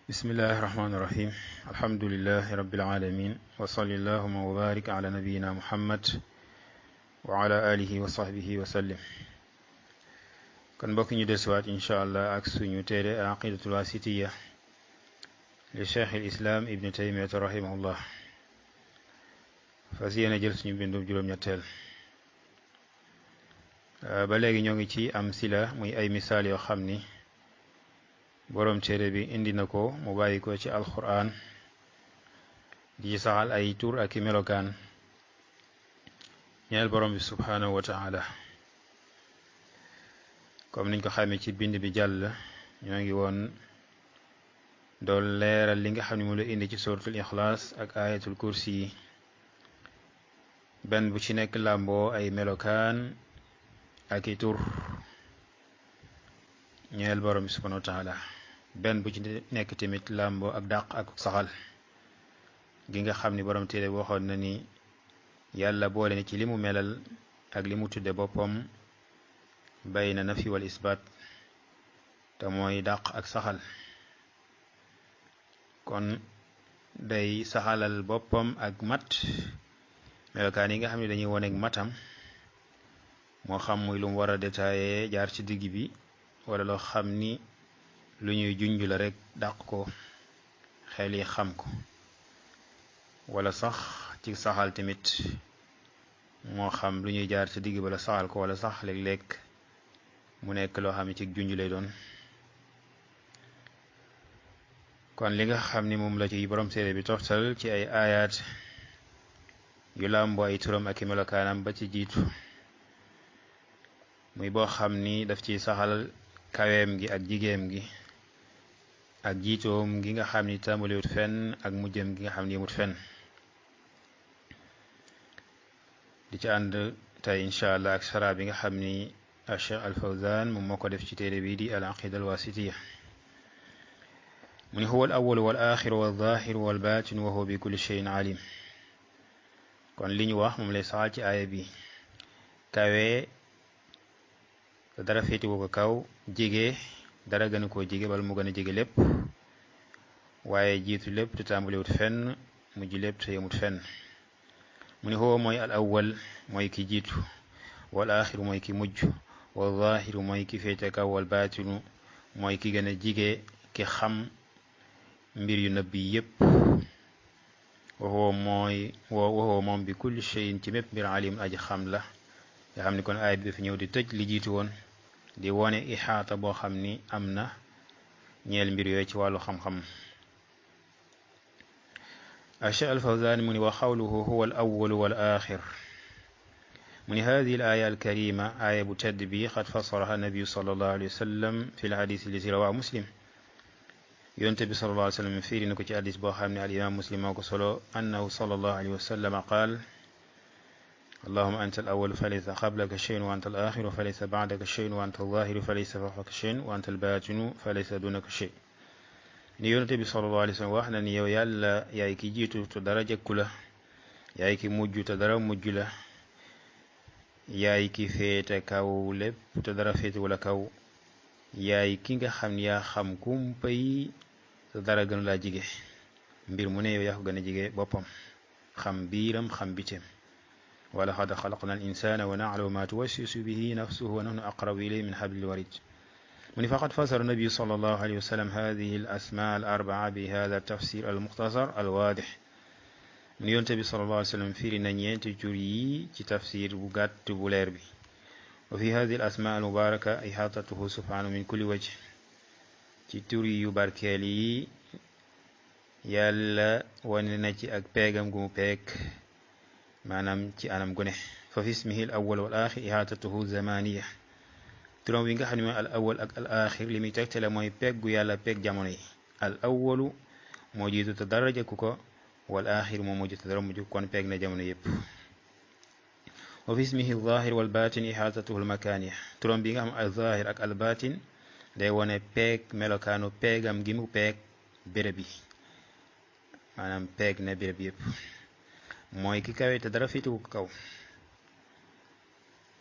بسم الله الرحمن الرحيم الحمد لله رب العالمين وصلى اللهم وبارك على نبينا محمد وعلى آله وصحبه وسلم كان بوك ني دسوات ان شاء الله اك سونو تيري العقيدة الواسطية لشيخ الإسلام ابن تيمية رحمه الله فاسينا جël suñu bindum juroom ñettel ba légui ñoo ngi ci am sila muy ay misal yo xamni borom téere bi indi na ko mu bàyyi ko ci alquran di saxal ay tur ak melokaan ñeel borom bi subhanahu wa ta'ala comme niñ ko xamee ci bind bi jàll ñoo ngi woon dool leeral li nga xam ne mu la indi ci suratul ikhlas ak ayatul kursi yi benn bu ci nekk làmboo ay melokaan ak i tur ñeel borom bi subhanahu wa ta'ala benn bu ci nekk tamit làmboo ak dàq ak saxal gi nga xam ni borom téere waxoon na ni yàlla boole ni ci li mu melal ak li mu tudde boppam bayna nafi wal isbaat te mooy dàq ak saxal kon day saxalal boppam ak mat melokaan yi nga xam ne dañuy wone ak matam moo xam muy lu mu war a détaillé jaar ci digg bi wala loo xam ni lu ñuy junj la rek dàq ko xel yi xam ko wala sax ci saxal tamit moo xam lu ñuy jaar ci digg ba la saxal ko wala sax léeg-léeg mu nekk loo xam ne ci junj lay doon kon li nga xam ni moom la ci borom téere bi toftal ci ay aayaat yu làmboo ay turam ak i melokaanam ba ci jiitu muy boo xam ni daf ci saxal kaweem gi ak jigéem gi ak jiitoom gi nga xam ni tàmbaliwut fenn ak mujjam gi nga xam ni yemut fenn di ci ànd tey incha allah ak sara bi nga xam ni Cheikh Al Fawzan moom moo ko def ci téere bii di al aqida al wasitiya mu ni huwa al awwal wal axir wal zahir wal batin wa huwa bi kulli shay'in alim kon li ñu wax moom lay saxal ci aaya bi kawe te dara féetiwu ko kaw jige dara gën koo jige bal mu gën a jige lépp waaye jiitu lépp te tàmbaliwut fenn mujj lépp te yemut fenn mu ni huwa mooy al awwal mooy ki jiitu wal axiru mooy ki mujj wal zahiru mooy ki féete kaw wal baatinu mooy ki gën a jige ki xam mbir yu nëbb yi yépp waxoo moom bi kulli shay'in ci mépp mbir alim aji xam la nga xam ni kon aaya bi dafa ñëw di tëj li jiitu woon di wone ixaata boo xam ni am na ñeel mbir yooyu ci wàllu xam-xam Cheikh Al Fawzan mu ni wa xawluhu huwa al awwal wal axir mu ni hadihi al aya al karima aya bu tedd bi qad fassaraha nabiyu sallallahu alayhi wa sallam fi al hadith allati rawahu muslim yonte bi sallallahu alayhi wa sallam fiiri na ko ci hadith boo xam ne al imam muslim moo ko solo annahu sallallahu alayhi wa sallam qaal اللهم أنت الأول فليس قبلك شيء وأنت الآخر فليس بعدك شيء وأنت الظاهر فليس فوقك شيء وأنت الباطن فليس دونك شيء ni yonent bi sallallahu alayhi wa sallam wax na ni yow yàlla yaay ki jiitu te dara jëkku la yaay ki mujj te dara mujj la yaay ki féete kaw lépp te dara féete wala kaw yaay ki nga xam yaa xam kumpa yi te dara gënu laa jige mbir mu ne yow yaa ko gën a jige boppam xam biiram xam biteem ولقد خلقنا الإنسان ونعلم ما توسوس به نفسه ونحن أقرب إليه من حبل الوريد فقد فسر النبي صلى الله عليه وسلم هذه الأسماء الأربعة بهذا التفسير المختصر الواضح من ينتبه صلى الله عليه وسلم في لنين تجري تفسير بقات بولير بي وفي هذه الأسماء المباركة إحاطته سبحانه من كل وجه تجري يباركالي يالا وننجي أك بيغم قم بيك maanaam ci anam gune fa fi ismihi al awwal wal axir ihaatatuhu zamaniya turam wi nga xam ne mooy al awwal ak al axir li muy tegtale mooy peggu yàlla peg jamono yi al awwalu moo jiitu te dara jëkku ko wal axir moo mujj te dara mujj kon peg na jamono yépp wa fi ismihi al zahir wal batin ihaatatuhu al makaniya turam bi nga xam al zahir ak al batin day wone peeg melokaanu peegam gi mu peeg béréb yi maanaam peeg na béréb yépp mooy ki kawe te dara féetewu ko kaw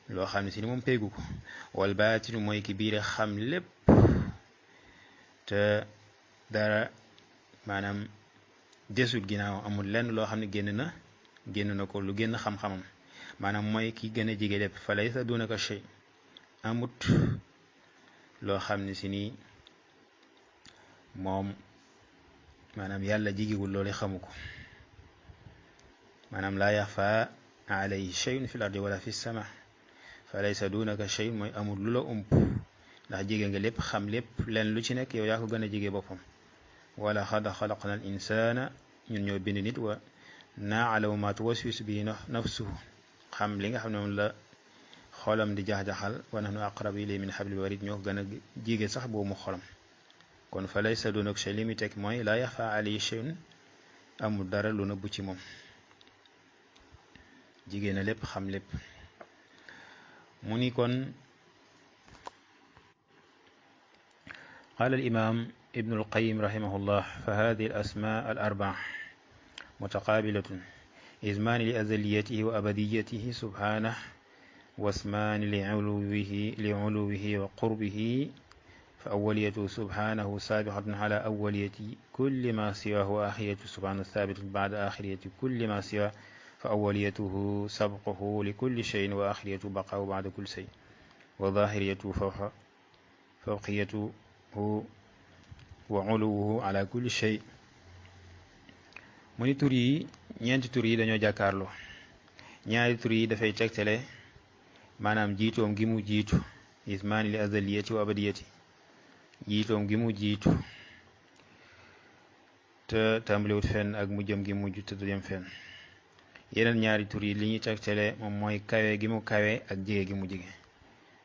loo xam ne si ni moom peegu ko wal baatinu mooy ki biire xam lépp te dara maanaam desut ginnaaw amul lenn loo xam ne génn na ko lu génn xam-xamam maanaam mooy ki gën a jige lépp fa laysa dunaka shay amut loo xam ne si nii moom maanaam yàlla jigewul loolu xamu ko maanaam laa yaxfa alayhi shay'un fil ardi wala fi sama fa laysa dunaka shay mooy amul lu la ump ndax jige nga lépp xam lépp leen lu ci nekk yow yaa ko gën a jige boppam wala xad xalaqna al insana ñun ñoo bind nit wa naalamu ma tuwaswisu bi nafsuhu xam li nga xam ne moom la xolam di jax-jaxal wa nahnu aqrabu ilayhi min hablil warid ñoo ko gën a jige sax boobu mu xolam kon fa laysa dunaka shay li muy teg mooy laa yaxfa alayhi shay'un amul dara lu nëbbu ci moom jigéen na lépp xam lépp mu ni kon qaala al-imaam ibnu al-qayyim rahimahullah fa haadihi al-asmaa al-arba'a mutaqaabilatun ismaani li azaliyatihi wa abadiyatihi subhaanahu wa ismaani li uluwihi wa qurbihi fa awwaliyatuhu subhaanahu saabiqatun ala awwaliyati kulli ma siwaahu wa aaxiriyatuhu subhaanahu saabiqatun ba'da aaxiriyati kulli ma siwaahu fa awwaliyatuhu sabquhu li kulli shay'in wa aaxiriyatuhu baqaa'uhu ba'da kulli shay'in wa zaahiriyatuhu fawqiyatuhu wa uluwuhu ala kulli shay mu ni tur yi ñeenti tur yi dañoo jàkkaarloo ñaari tur yi dafay tegtale maanaam jiitoom gi mu jiitu ismaani li azaliyati wa abadiyati jiitoom gi mu jiitu te tàmbaliwut fenn ak mujjam gi mujj te du dem fenn yeneen ñaari tur yi li ñuy tegtale moom mooy kawe gi mu kawe ak jige gi mu jige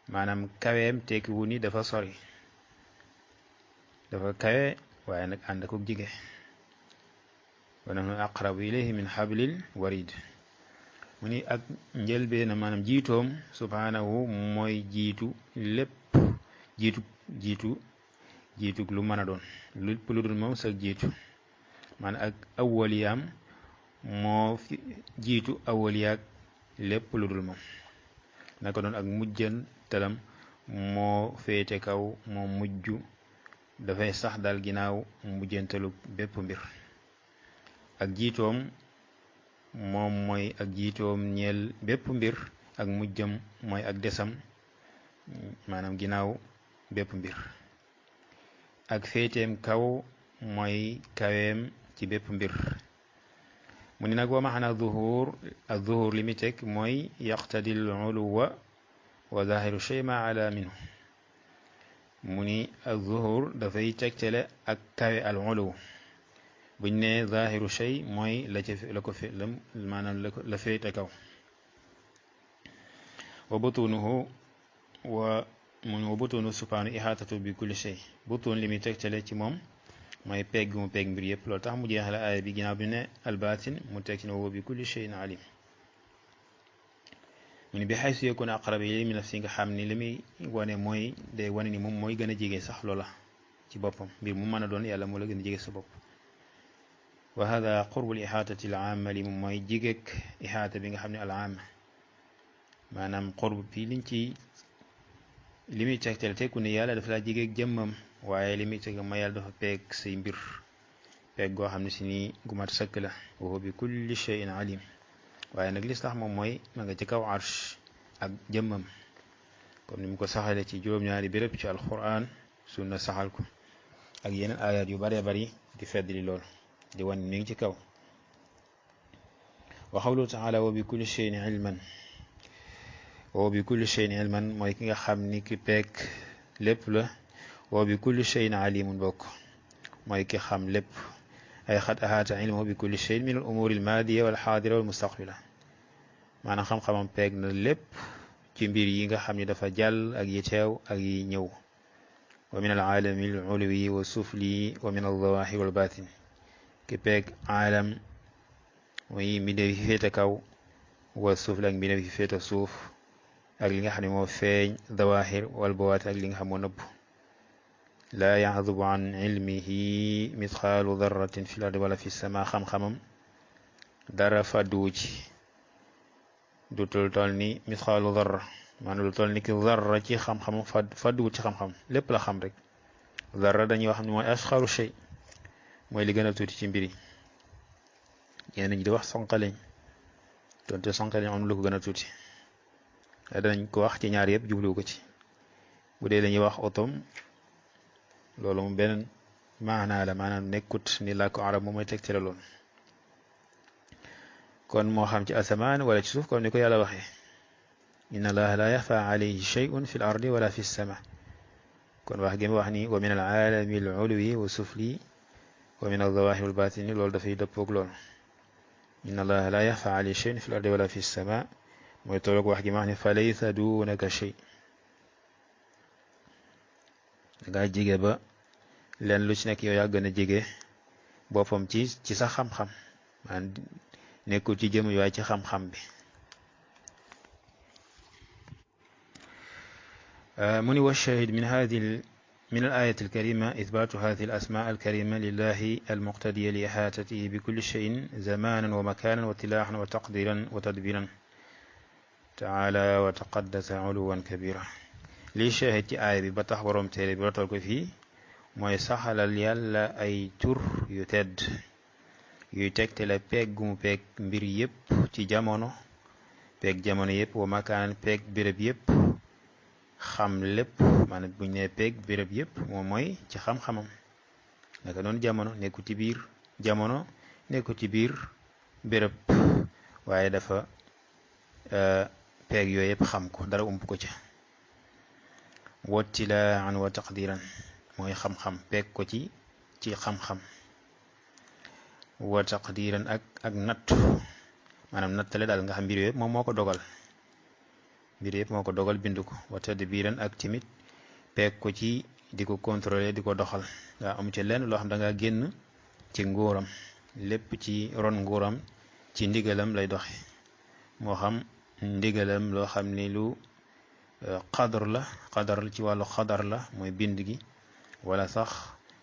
maanaam kaweem tekkiwu ni dafa sori dafa kawe waaye nag ànd ak jige wa nahnu aqrabu ilayhi min hablil warid mu ni ak njëlbéena maanaam jiitoom subhaanahu mooy jiitu lépp jiitu lu mën a doon lépp lu dul moom sax jiitu maanaam ak awwaliyaam moo fi jiitu awwaliyaak lépp lu dul moom naka doon ak mujjantalam moo féete kaw moo mujj dafay sax dal ginnaaw mujjantalu bépp mbir ak jiitoom moom mooy ak jiitoom ñeel bépp mbir ak mujjam mooy ak desam maanaam ginnaaw bépp mbir ak féeteem kaw mooy kaweem ci bépp mbir mu ni nag wa maxana zuhur ak zuhur li mi teg mooy yaqtadi al uluwa wa zahiru shay ma ala minhu mu ni ak zuhur dafay tegtale ak kawe al uluw buñ ne zahiru shay mooy maanaam la féete kaw wa butunuhu wa butunu subhaanahu ihaatatu bi kulli shay butun li muy tegtale ci moom mooy peeg mu peeg mbir yëpp loolu tax mu jeexale aaya bi ginnaaw bi ne albaatin mu teg ci ne wa bi kulli shay'in alim mu ne bi haysu yakunu aqrab ilayhi min nafsi nga xam ni li muy wane mooy day wane ni moom mooy gën a jege sax loola ci boppam mbir mu mën a doon yàlla moo la gën a jege sa bopp wa hada qurbul ihaatati al aama li moom mooy jigéeg ihaata bi nga xam ne al aama maanaam qurb bi liñ ci li muy tegtal tekku ne yàlla dafa laa jigéeg jëmmam waaye li muy teg ma yàlla dafa peeg say mbir peeg goo xam ne si nii gu mat sëkk la wa huwa bi kulli shay'in alim waaye nag li tax moom mooy ma nga ci kaw arsh ak jëmmam comme ni mu ko saxale ci juróom-ñaari béréb ci alquran sunna saxal ko ak yeneen ayat yu baree bari di feddli lool di wan mi ngi ci kaw wa qawluhu taala wa bi kulli shay'in ilman wa bi kulli shay'in ilman mooy ki nga xam ni ki peeg lépp la wa bi kulli shay'in alimun bokk mooy ki xam lépp ay xat ahaata ilmuhu bi kulli shay'in min al umuri al maadiya wal xaadira wal mustaqbila maanaam xam-xamam peeg na lépp ci mbir yi nga xam ni dafa jàll ak yi teew ak yi ñëw wa min al aalami al ulwi wa sufli wa min al zawahir wal batin ki peeg aalam mooy mbindeef yi féete kaw wa sufli ak mbindeef yi féete suuf ak li nga xam ne moo feeñ zawahir wal bawatin ak li nga xam moo nëbb laa yaxdubu an ilmihi mithqaalu darratin fi l ardi wala fi sama xam-xamam dara fàdduwu ci du toll ni mithqaalu darra maanaam lu toll ni ki darra ci xam-xamam fàdduwu ci xam-xam lépp la xam rek darra dañuy wax ne mooy asxaru shay mooy li gën a tuuti ci mbir yi ñenn ñi di wax sonqaleñ donte sonqaleñ am lu ko gën a tuuti danañ ko wax ci ñaar yëpp jublu ko ci bu dee lañuy wax otom loolu moom beneen maanaa la maanaam nekkut ni làkku arab moom mooy tegtale lool kon moo xam ci asamaan wala ci suuf comme ni ko yàlla waxee inna allaha la yaxfa alayhi shay'un fi l ardi wala fi sama kon wax gi mu wax ni wa min al aalami al ulwi wa sufli wa min al zawahir wal batini loolu dafay dëppoog loolu inna allaha la yaxfa alayhi shay'un fi l ardi wala fi sama mooy tolloog wax gi mu wax ni fa laysa dunaka shay dangaa jege ba leen lu ci nekk yow yaa gën a jege boppam ci sa xam-xam maanaam nekkul ci jëm waaye ci xam-xam bi mu ni wa shahid min al ayati al karima ithbatu hadhihi al asma al karima lillahi al muqtadiya li ihatatihi bi kulli shay'in zamanan wa makanan wa tilahan wa taqdiran wa tadbiran taala wa taqaddasa uluwan kabira lii shahid ci aaya bi ba tax boroom téere bi rotal ko fii mooy saxalal yàlla ay tur yu tedd yuy tegtale peeg gu mu peeg mbir yépp ci jamono peeg jamono yépp wa makaan peeg béréb yépp xam lépp maanaam buñ ne peeg béréb yépp moom mooy ci xam-xamam naka noonu jamono nekku ci biir jamono nekku ci biir béréb waaye dafa peeg yooyu yépp xam ko dara ump ko ca wattilaan wa taqdiran mooy xam-xam peeg ko ci xam-xam wa taqdiran ak natt maanaam nattale daal nga xam mbir yëpp moom moo ko dogal mbir yëpp moo ko dogal bind ko wa tadbiran ak timit peeg ko ci di ko contrôler di ko doxal nga amu ci lenn loo xam da nga génn ci nguuram lépp ci ron nguuram ci ndigalam lay doxe moo xam ndigalam loo xam ni lu qadar la ci wàllu qadar la mooy bind gi wala sax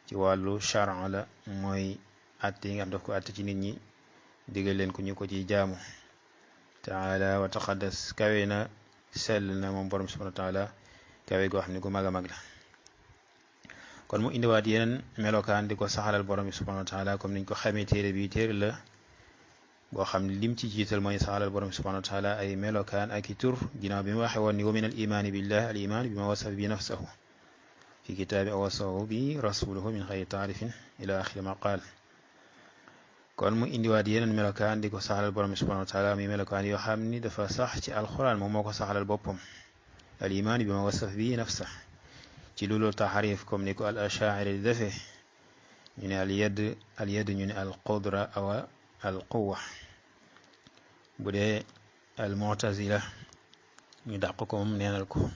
ci wàllu charan la mooy àtte yi nga xam daf ko àtte ci nit ñi digal leen ko ñu ko ci jaamu taala wa taqaddas kawe na sell na moom borom subhanahu wa taala kawe goo xam ne gu mag a mag la kon mu indiwaat yeneen melokaan di ko saxalal borom bi subhanahu wa taala comme niñ ko xamee téere bi téere la boo xam ne lim ci jiital mooy saxalal borom bi subhanahu wa taala ay melokaan ak i tur ginnaaw bi mu waxe woon ni wa min al imaani billah al imaan bi ma wasafa bi nafsahu fi kitaabi aw wasafahu bi rasuluhu min xayri taarifin ila axiri ma qaal kon mu indiwaat yeneen melokaan di ko saxalal borom bi subhanahu wa taala muy melokaan yoo xam ni dafa sax ci alquran moom moo ko saxalal boppam al imaan bi ma wasaf bi nafsa ci loolu taxarif comme ni ko al ashaari di defee ñu ne al yad ñu ne al qudra awa al quwa bu dee al mu'tazila ñu dàq ko moom neenal ko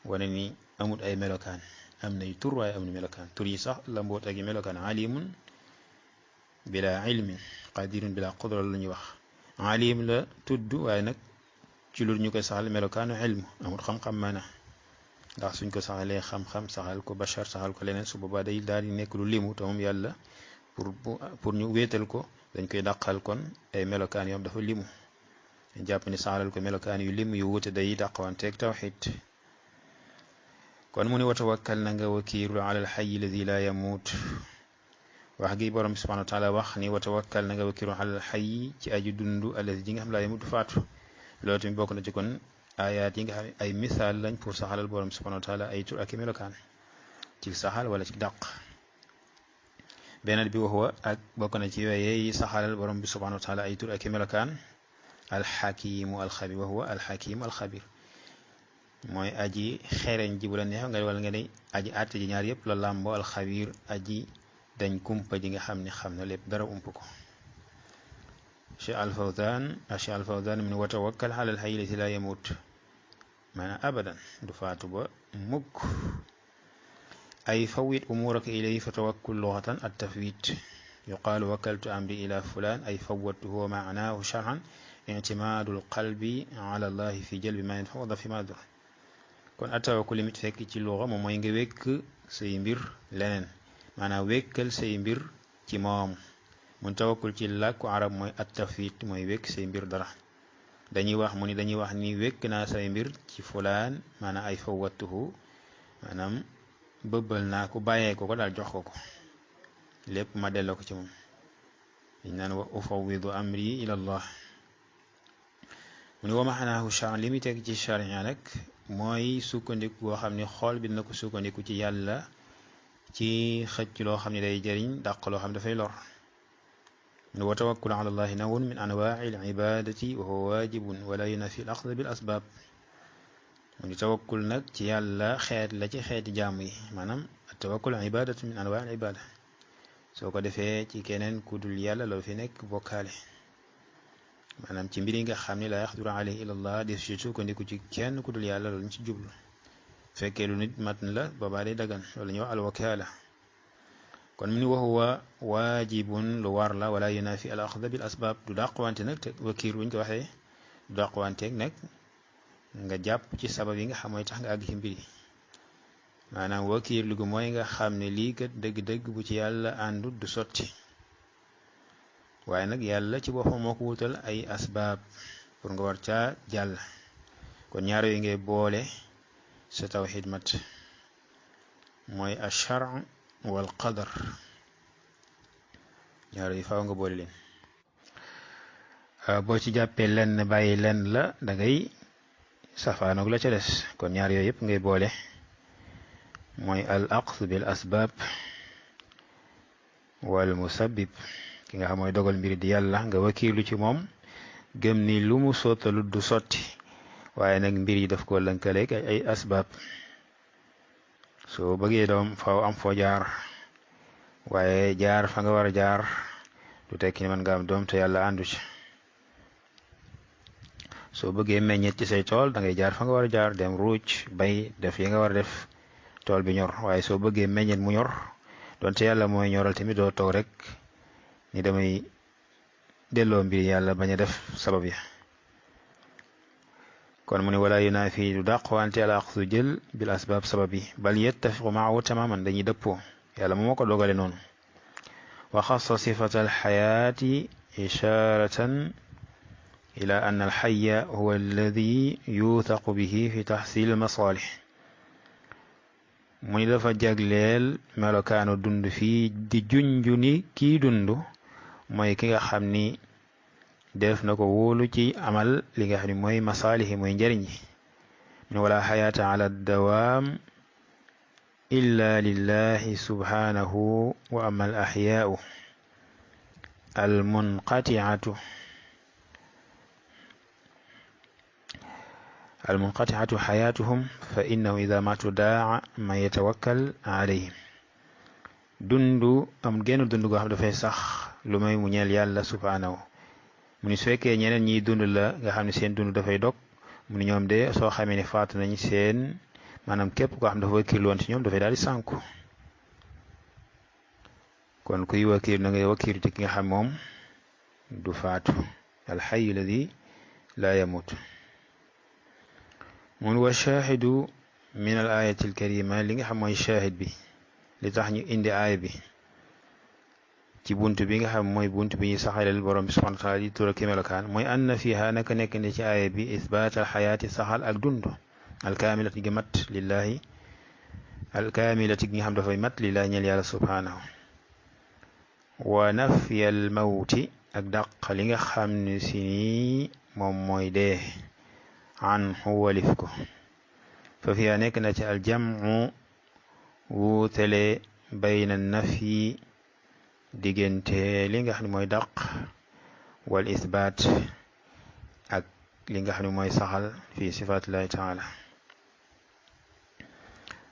wane ni amut ay melokaan am nay tur waaye am na melokaan tur yi sax la mboot ak i melokaan alimun bila ilmin qadirun bila qudra la ñuy wax alim la tudd waaye nag ci lu ñu koy saxal melokaanu ilmu amul xam-xam maana ndax suñ ko saxalee xam-xam saxal ko bachar saxal ko leneen su boobaa day daal di nekk lu limu te moom yàlla pour ñu wéetal ko dañ koy dàqal kon ay melokaan yoo xam dafa limu dañ jàpp ni saxalal ko melokaan yu limu yu wute day dàqwanteeg tawxid kon mu ni wa tawakkal na nga wakiiru ala alxayi alladi la yamuut wax gi borom bi subhanahu wa taala wax ni wa tawakkal na nga wakiiru ala alxayi ci aji dundu alladi ji nga xam la yamuut faatu loolu tamit bokk na ci kon ayaat yi nga xam ay misaal lañ pour saxalal borom subhanahu wa taala ay tur ak i melokaan ci saxal wala ci dàq beneen bi waxuwa ak bokk na ci yooye yi saxalal borom bi subhanahu wa taala ay tur ak i melokaan alxakimu alxabir waxuwa alxakimu alxabir mooy aji xereñ ji bu la neex nga wala nga ne aji àtte ji ñaar yëpp la làmbo alxabir aji dañ kumpa ji nga xam ne xam na lépp dara ump ko Cheikh Al-Fawzan mu ne wa tawakkal ala al-hayyi allati la yamut maanaam abadan du faatu ba mukk ay fawwit umuraka ilayhi fa tawakkul lughatan at-tafwid yuqaalu wakkaltu amri ila fulan ay fawwadtuhu wa ma'nahu shar'an i'timaadul qalbi ala allahi fi jalbi ma yanfa'u wa daf'i ma yadur kon at-tawakkul limit fekk ci lugha moom mooy nga wékk say mbir leneen maanaam wékkal say mbir ci moom mun tawakkul ci làkku arab mooy at-tafwid mooy wékk say mbir dara dañuy wax ni wékk naa say mbir ci fulaan maanaam ay fawwatuhu maanaam bëbbal naa ko bàyyee ko daal jox ko lépp ma delloo ko ci moom liñ naan wa ufawwidu amri ila allah mu ni wa maxanaahu char li muy teg ci charia nag mooy sukkandiku goo xam ne xool bi dina ko sukkandiku ci yàlla ci xëcc loo xam ne day jëriñ dàq loo xam ne dafay lor mu ni wa tawakkul ala allahi nawun min anwaai al ibadati wa huwa wajibun wala yunafi al axd bil asbab mu ni tawakkul nag ci yàlla xeet la ci xeeti jaamu yi maanaam tawakkul ibadatu min anwaai al ibada soo ko defee ci keneen ku dul yàlla loolu fi nekk bokkaale maanaam ci mbir yi nga xam ne la yaxduru alayhi illa allah def ci sukkandiku ci kenn ku dul yàlla loolu ñu ci jublu fekkee lu nit mat na la boobaa day dagan loolu ñuy wax alwakaala kon mu ni wa huwa waajibun lu war la wala yunafi al axda bil asbab du dàqwante nag te wakiir buñ ko waxee du dàqwanteeg nag nga jàpp ci sabab yi nga xam mooy tax nga àgg ci mbir yi maanaam wakiir lu gu mooy nga xam ne lii kat dëgg-dëgg bu ci yàlla àndut du sotti waaye nag yàlla ci boppam moo ko wutal ay asbaab pour nga war caa jàll kon ñaar yooyu ngay boole sa tawxiid mat mooy achar wal qadar ñaar yooyu faaw nga boole leen boo ci jàppee lenn bàyyi lenn la da ngay safaanoog la ca des kon ñaar yooyu yëpp ngay boole mooy al aqd bil asbaab wal musabbib ki nga xam mooy dogal mbiri di yàlla nga wakiilu ci moom gëm ni lu mu sottalu du sotti waaye nag mbir yi daf ko lënkaleeg ay asbaab soo bëggee doom faaw am foo jaar waaye jaar fa nga war a jaar du tekki ni man nga am doom te yàlla àndu ci soo bëggee meññet ci say tool da ngay jaar fa nga war a jaar dem ruuj bay def yi nga war a def tool bi ñor waaye soo bëggee meññet mu ñor doonte yàlla mooy ñoral tamit doo toog rek ni damay delloo mbir yàlla bañ a def sabab ya kon mu ne wala yunaafi du dàqwante al axdu jël bil asbaab sabab yi bal yettafiqu maahu tamaman dañuy dëppoo yàlla moo ko dogale noonu wa xassa sifata alxayaati isharatan ila anna alxaya huwa alladi yuuthaqu bihi fi taxsil almasalih mu ni dafa jagleel melokaanu dund fii di junju ni kii dund mooy ki nga xam ni def na ko wóolu ci amal li nga xam ne mooy masaalihi mooy njëriñ yi min wala xayaata ala dawaam illa lillahi subhanahu wa ama al axyaau almunqatiatu xayaatuhum fa innahu ida matu daa man yatawakkal alayhim dundu am genn dund goo xam dafay sax lu may mu ñeel yàlla subhanahu mu ni su fekkee ñeneen ñiy dund la nga xam ne seen dund dafay dog mu ni ñoom de soo xamee ne faatu nañ seen maanaam képp koo xam dafa wakiirlu woon ci ñoom dafay daal di sànku kon kuy wakiir na ngay wakiir ci ki nga xam moom du faatu alxayu alladi laa yamut mun wa shaahidu min al ayati al karima li nga xam mooy shaahid bi li tax ñu indi aaya bi ci bunt bi nga xam mooy bunt bi ñu saxalal borom bi subhanahu wa taala di tura ki melokaan mooy anna fiha naka nekk ne ci aaya bi isbaat al xayaati saxal ak dund alkaamilati gi mat lillahi alkaamilati gi nga xam dafay mat lillahi ñeel yàlla subhanahu wa nafyal mawti ak dàq li nga xam ne si nii moom mooy dee an xuwalif ko fa fiya nekk na ci aljamu wuutale bayna nafyi diggante li nga xam ne mooy dàq wal isbaat ak li nga xam ne mooy saxal fi sifatillahi taala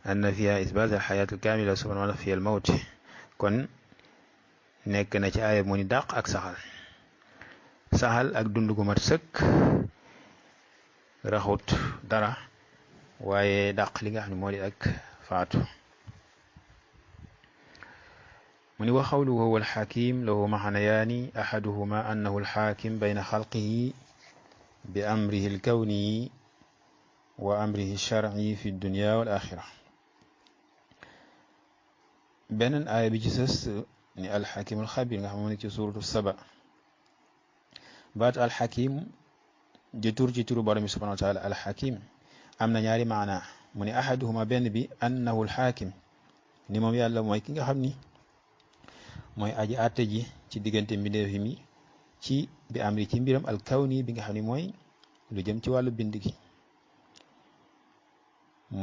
anna fiha isbaat al xayaat al kaamila subhanahu wa nafyi al mawti kon nekk na ci aaya mu ni dàq ak saxal ak dund gu mat sëkk raxut dara waaye dàq li nga xam ne moo di ak faatu mu ni wa xawluhu huwa alxakim lahu maxanayaani axaduhuma annahu alxaakim bayna xalqihi bi amrihi alkawni wa amrihi alsharci fi dunya wal axira beneen aaya bi ci sës ni alxakim alxabir nga xam moo nekk ci suuratu saba baat alxakim di tur ci turu borom bi subhanahu wa taala alxakim am na ñaari maana mu ne ahaduhuma benn bi annahu alxaakim ni moom yàlla mooy ki nga xam ni mooy aji àtte ji ci diggante mbindeef yi mi ci bi amri ci mbiram al kawni bi nga xam ne mooy lu jëm ci wàllu bind gi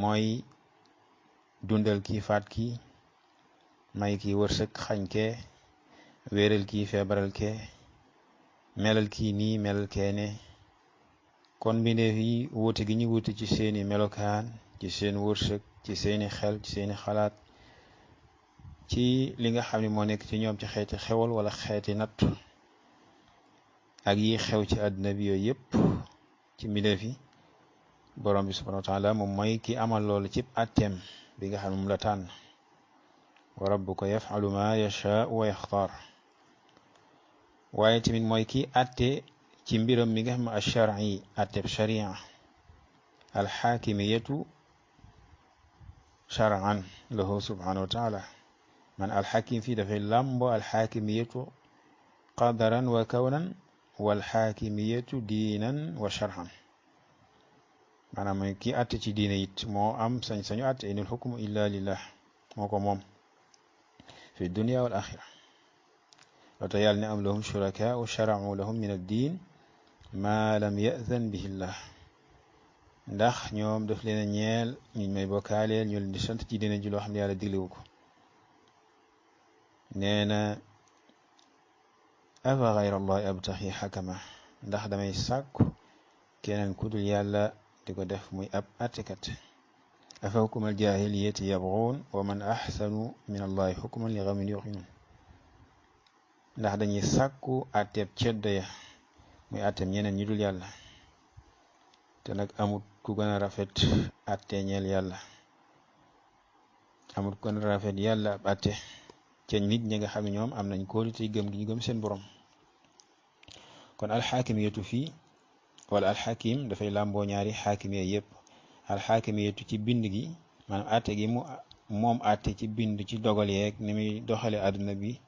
mooy dundal kii faat kii may kii wërsëg xañ kee wéeral kii feebaral kee melal kii nii melal kee ne kon mbindeef yi wuute gi ñu wuute ci seeni melokaan ci seen wërsëg ci seeni xel ci seeni xalaat ci li nga xam ne moo nekk ci ñoom ci xeeti xewal wala xeeti natt ak yi xew ci àdduna bi yooyu yëpp ci mbindeef yi borom bi subhanahu wa taala moom mooy ki amal loolu cib atteem bi nga xam ne moom la tànn wa rabbuka yafalu ma yashaa wa yaxtaar waaye tamit mooy ki atte ci mbiram mi nga xam ne alshar'i atteb sharia alxaakimiyatu shar'an lahu subhanahu wa taala man alxakim fii dafay làmbo alxaakimiyatu qadaran wa kawnan walxaakimiyatu diinan wa shar'an maanaam mooy kii atte ci diine it moo am sañ-sañu atte inil xukmu illa lillah moo ko moom fi dunia wal axira loota yàlla ne am lahum shurakaau shara'u lahum min ad-diin ma lam ya'zan bihi llah ndax ñoom daf leen a ñeel ñu may bokkaaleel ñu leen di sant ci diine ji loo xam ne yàlla diglewu ko nee na afa gayra allahi abtaxi xakama ndax damay sàkku keneen ku dul yàlla di ko def muy ab attekat afa hukma aljahiliyati yabغun wa man axsanu min allahi hukman li qawmin yuqinun ndax dañuy sàkku atteeb ceddo ya muy atteeb ñeneen ñu dul yàlla te nag amut ku gën a rafet atte ñeel yàlla amut ku gën a rafet yàlla ab atte ca nit ñi nga xam ne ñoom am nañ kóolute gëm gi ñu gëm seen borom kon alxaakimiyatu fii wala alxakim dafay làmboo ñaari xaakimiya yëpp alxaakimiyatu ci bind gi maanaam atte gi moom atte ci bind ci dogal yeeg ni muy doxale àdduna bi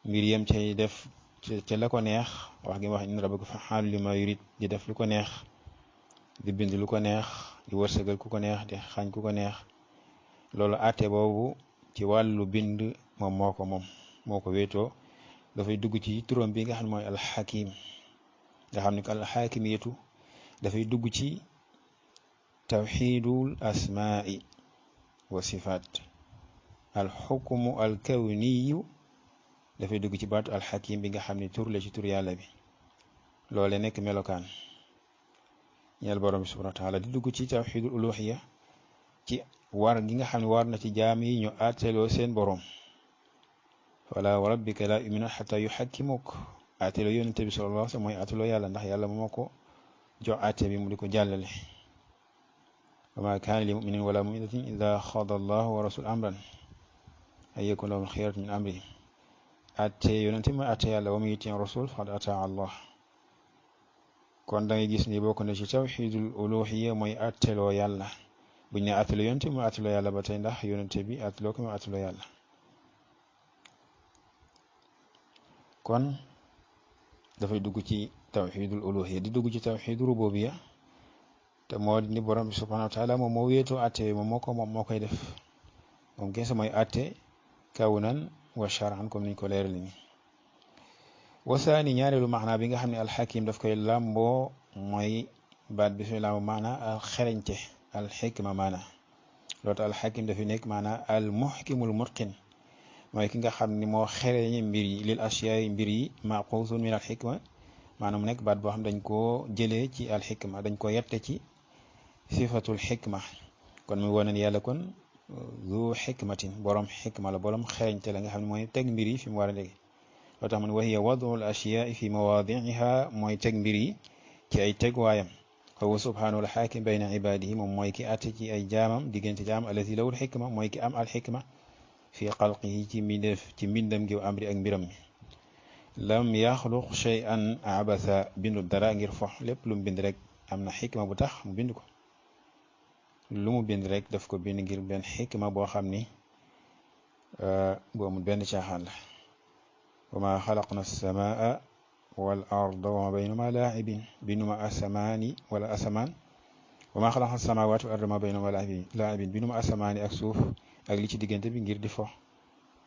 mbir yem cay def ca la ko neex wax gi wax in rabbaka fa'aalun limaa yurid di def lu ko neex di bind lu ko neex di wërsëgal ku ko neex di xañ ku ko neex loolu atte boobu ci wàllu bind moom moo ko wéetoo dafay dugg ci turam bi nga xam ne mooy alxakim nga xam ne ko alxaakimiyatu dafay dugg ci tawxidul asmaai wa sifaat alxukmu alkawniyu dafay dugg ci baatu alxakim bi nga xam ne tur la ci tur yàlla bi loole nekk melokaan ñeel borom bi subhanahu wa taala di dugg ci tawxidul uluhiya ci war gi nga xam ne war na ci jaam yi ñu àtteloo seen borom wala wa rabbika la yu'minuna xata yuxakkimuk àtteloo yonente bi sallallahu alayhi wa sallam mooy àtteloo yàlla ndax yàlla moo ko jox àtte bi mu di ko jàllale wa ma kaana li muminin wala muminatin ida xada allahu wa rasul amran ay yakun lahum xiyaratu min amrihim àtte yonente mooy àtte yàlla wa man yuti rasul faqad ataa allah kon da ngay gis ni bokk na ci tawxidul uluhiya mooy àtteloo yàlla buñ ne àtteloo yonente mooy àtteloo yàlla ba tey ndax yonente bi àtteloo ko mooy àtteloo yàlla kon dafay dugg ci tawxidul uluhiya di dugg ci tawxidul rububiya te moo di ni borom bi subhanahu wa taala moom moo wéetoo àtte moom moo koy def moom kese mooy àtte kawnan wa shar'an comme niñ ko leeral ni wasaani ñaareelu maanaa bi nga xam ne alxakim daf koy làmboo mooy baat bi fi làmboo maanaa al xereñte al xikma maanaa loolu alxakim dafay nekk maanaa al muxkimul mutqin mooy ki nga xam ne moo xereñe mbir yi lil asiyaay mbir yi maquusun min al xikma maanaam mu nekk baat boo xam dañ koo jëlee ci al xikma dañ ko yette ci sifatul xikma kon muy wane ne yàlla kon zu xikmatin borom xikma la borom xereñte la nga xam ne mooy teg mbir yi fi mu war a léegi loo tax man wa hiya wadu al ashiyaai fi mawaadiiha mooy teg mbir yi ci ay teg waayam huwa subhanahu al xaakim bayna ibadihi moom mooy ki àtte ci ay jaamam diggante jaam allati lawul xikma mooy ki am al xikma fi xalqihi ci mbindam gi amri ak mbiram mi lam yaxluq shay'an abasa bindu dara ngir fox lépp lu mu bind rek am na xikma bu tax mu bind ko lu mu bind rek daf ko bind ngir benn xikma boo xam ni bu amul benn caaxaan la wa ma xalaqna as-samaa wal arda wa ma baynahuma laa'ibin binduma asamaani wala asamaan wa ma xalaqna as-samaawaati wal arda wa ma baynahuma laa'ibin binduma asamaani ak suuf ak li ci diggante bi ngir di fo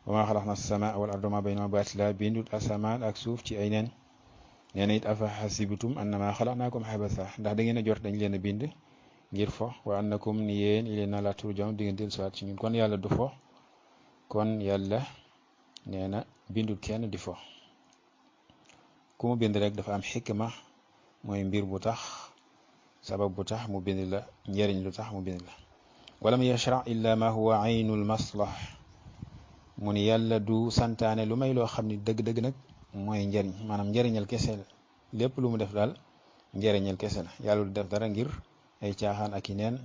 wa maa xalaqna as-samaa wal arda wa maa baynahumaa baatila bindut asamaan ak suuf ci ay neen. nee na it afa xasibtum annamaa xalaqnaakum abasa ndax da ngeen a jot dañ leen a bind ngir fo wa annakum ni yéen ilaynaa laa turja'uun di ngeen dellusiwaat ci ñun kon yàlla du fo kon yàlla nee na bindul kenn di fo ku mu bind rek dafa am xikma mooy mbir bu tax sabab bu tax mu bind la njëriñ lu tax mu bind la. walam yashra illa ma huwa aynul maslah mu ni yàlla du santaane lu may loo xam ni dëgg-dëgg nag mooy njëriñ maanaam njëriñal kese la lépp lu mu def daal njëriñal kese la yàlla du def dara ngir ay caaxaan ak i neen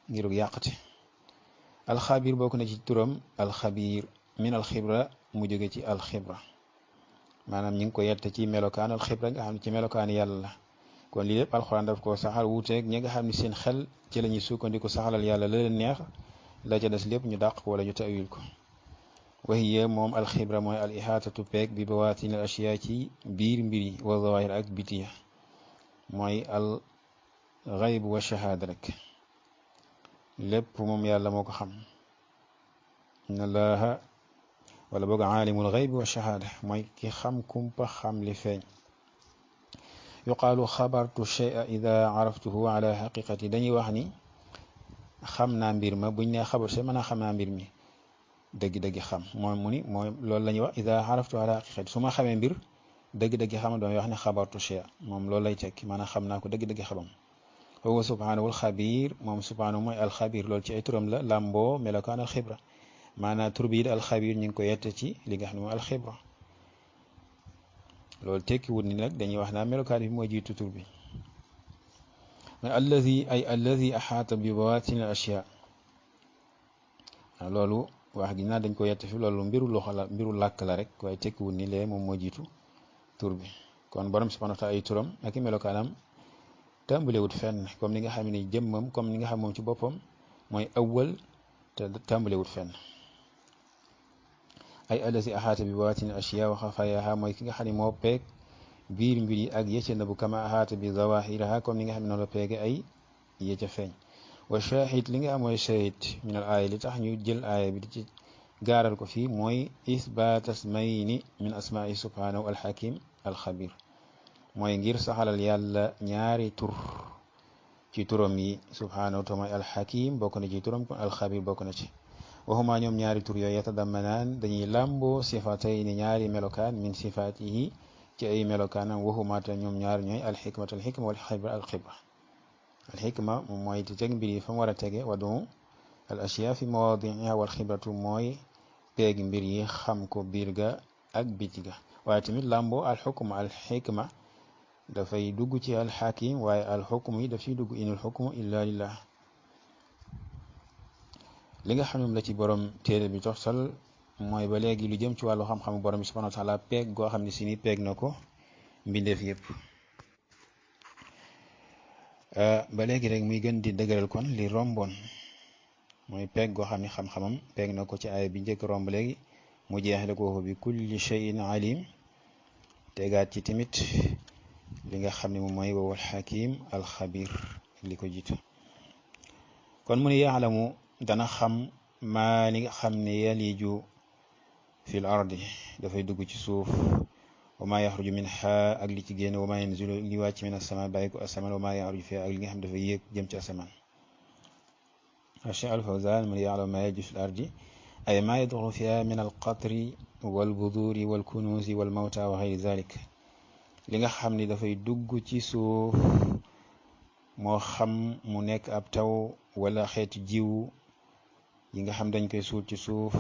ngirug yàqate. alxabir bokk na ci turam alxabir min alxibra mu jóge ci alxibra maanaam ñi ngi ko yette ci melokaan alxibra nga xam ne ci melokaan yàlla la kon lii lépp alxuraan daf ko saxal wuuteeg ñi nga xam ne seen xel ci la ñuy sukkandiku saxalal yàlla la leen neex la ca des lépp ñu dàq wala ñu tawil ko. wahiya moom alxibra mooy al ihaatatu peeg bi bawaatin al ashiyaa ci biir mbir yi wa zawahir ak bitiya mooy al xayb wa shahaada rek lépp moom yàlla moo ko xam. inna allaha wala boog aalimul xayb wa shahaada mooy ki xam kumpa xam li feeñ. yuqaalu xabartu shay'a ida araftuhu ala xaqiqati dañuy wax ni xam naa mbir ma buñ ne xabar shay mën a xam naa mbir mi dëgg-dëgg xam moom mu ni mooy loolu la ñuy wax ida araftu ala xaqiqati su ma xamee mbir dëgg-dëgg xam doon wax ne xabartu shay'a moom loolu lay tekki maanaam xam naa ko dëgg-dëgg xamam. huwa subhaanahu alxabir moom subhaanahu mooy alxabir loolu ci ay turam la làmboo melokaan alxibra maanaam tur bi alxabir ñu ngi ko yette ci li nga xam ne mooy alxibra loolu tekki wut ni nag dañuy wax naa melokaan bi mooy jiitu tur bi. mais alladi axaata bi bawaatin al ashyaa loolu wax gi naa dañ ko yette fi loolu mbiru loxo la mbiru làkk la rek waaye tekki wut ni lee moom moo jiitu tur bi kon borom subhaanahu wa taala ay turam ak i melokaanam tàmbalewut fenn comme ni nga xam ne jëmmam comme ni nga xam moom ci boppam mooy awwal te tàmbalewut fenn. ay allati axaata bi bawaatin ashiyaa wa xafaayaha mooy ki nga xam ne moo peeg biir mbir yi ak yëcca na bu kama axaata bi zawahiraha comme ni nga xam ne noonu la peege ay yëcca feeñ. wa shahid li nga xam mooy shahid min al aaya li tax ñu jël aaya bi di ci gaaral ko fii mooy isbaat asmayni min asmaa'i subhanahu alxakim alxabir mooy ngir saxalal yàlla ñaari tur ci turam yi subhanahu te mooy alxakim bokk na ci turam kon alxabir bokk na ci. waxuma ñoom ñaari tur yooyu yatadamanaan dañuy làmboo sifatayni ñaari melokaan min sifatihi ci ay melokaanam waxuma te ñoom ñaari ñooy alxikmatu alxikma wal xibra alxibra. alxikma moom mooy di teg mbir yi fa mu war a tege wadu al ashiya fi mawaadiha wal xibratu mooy peeg mbir yi xam ko biir ga ak biti ga waaye tamit làmboo alxukma alxikma dafay dugg ci alxakim waaye alxukm yi daf ciy dugg inul xukmu illa lillah. li nga xam ne la ci borom téere bi toxtal mooy ba léegi lu jëm ci wàllu xam-xamu borom bi subhanahu wa taala peeg goo xam ne si ni peeg na ko mbindeef yëpp. ba léegi rek muy gën di dëgëral kon li romboon mooy peeg goo xam ne xam-xamam peeg na ko ci aaya bi njëkk romb léegi mu jeexle ko bi kulli shay'in alim tegaat ci tamit li nga xam ne moom mooy wawal xakim alxabir li ko jiitu. kon mu ne yaalamu dana xam maa li nga xam ne yaliju fil ardi dafay dugg ci suuf wa maa yaxruju minha ak li ci génn wa maa yanzilu li wàcc min asamaan bàyyi ko asamaan wa maa yaxruju fiha ak li nga xam dafay yéeg jëm ci asamaan. Cheikh Al-Fawzan mu ne yaalamu maa yaliju fil ardi ay maa yadxulu fiha min alqatri wal buduri wal kunuuzi wal mawta wa xayri zalik li nga xam ne dafay dugg ci suuf moo xam mu nekk ab taw wala xeetu jiw yi nga xam dañ koy suul ci suuf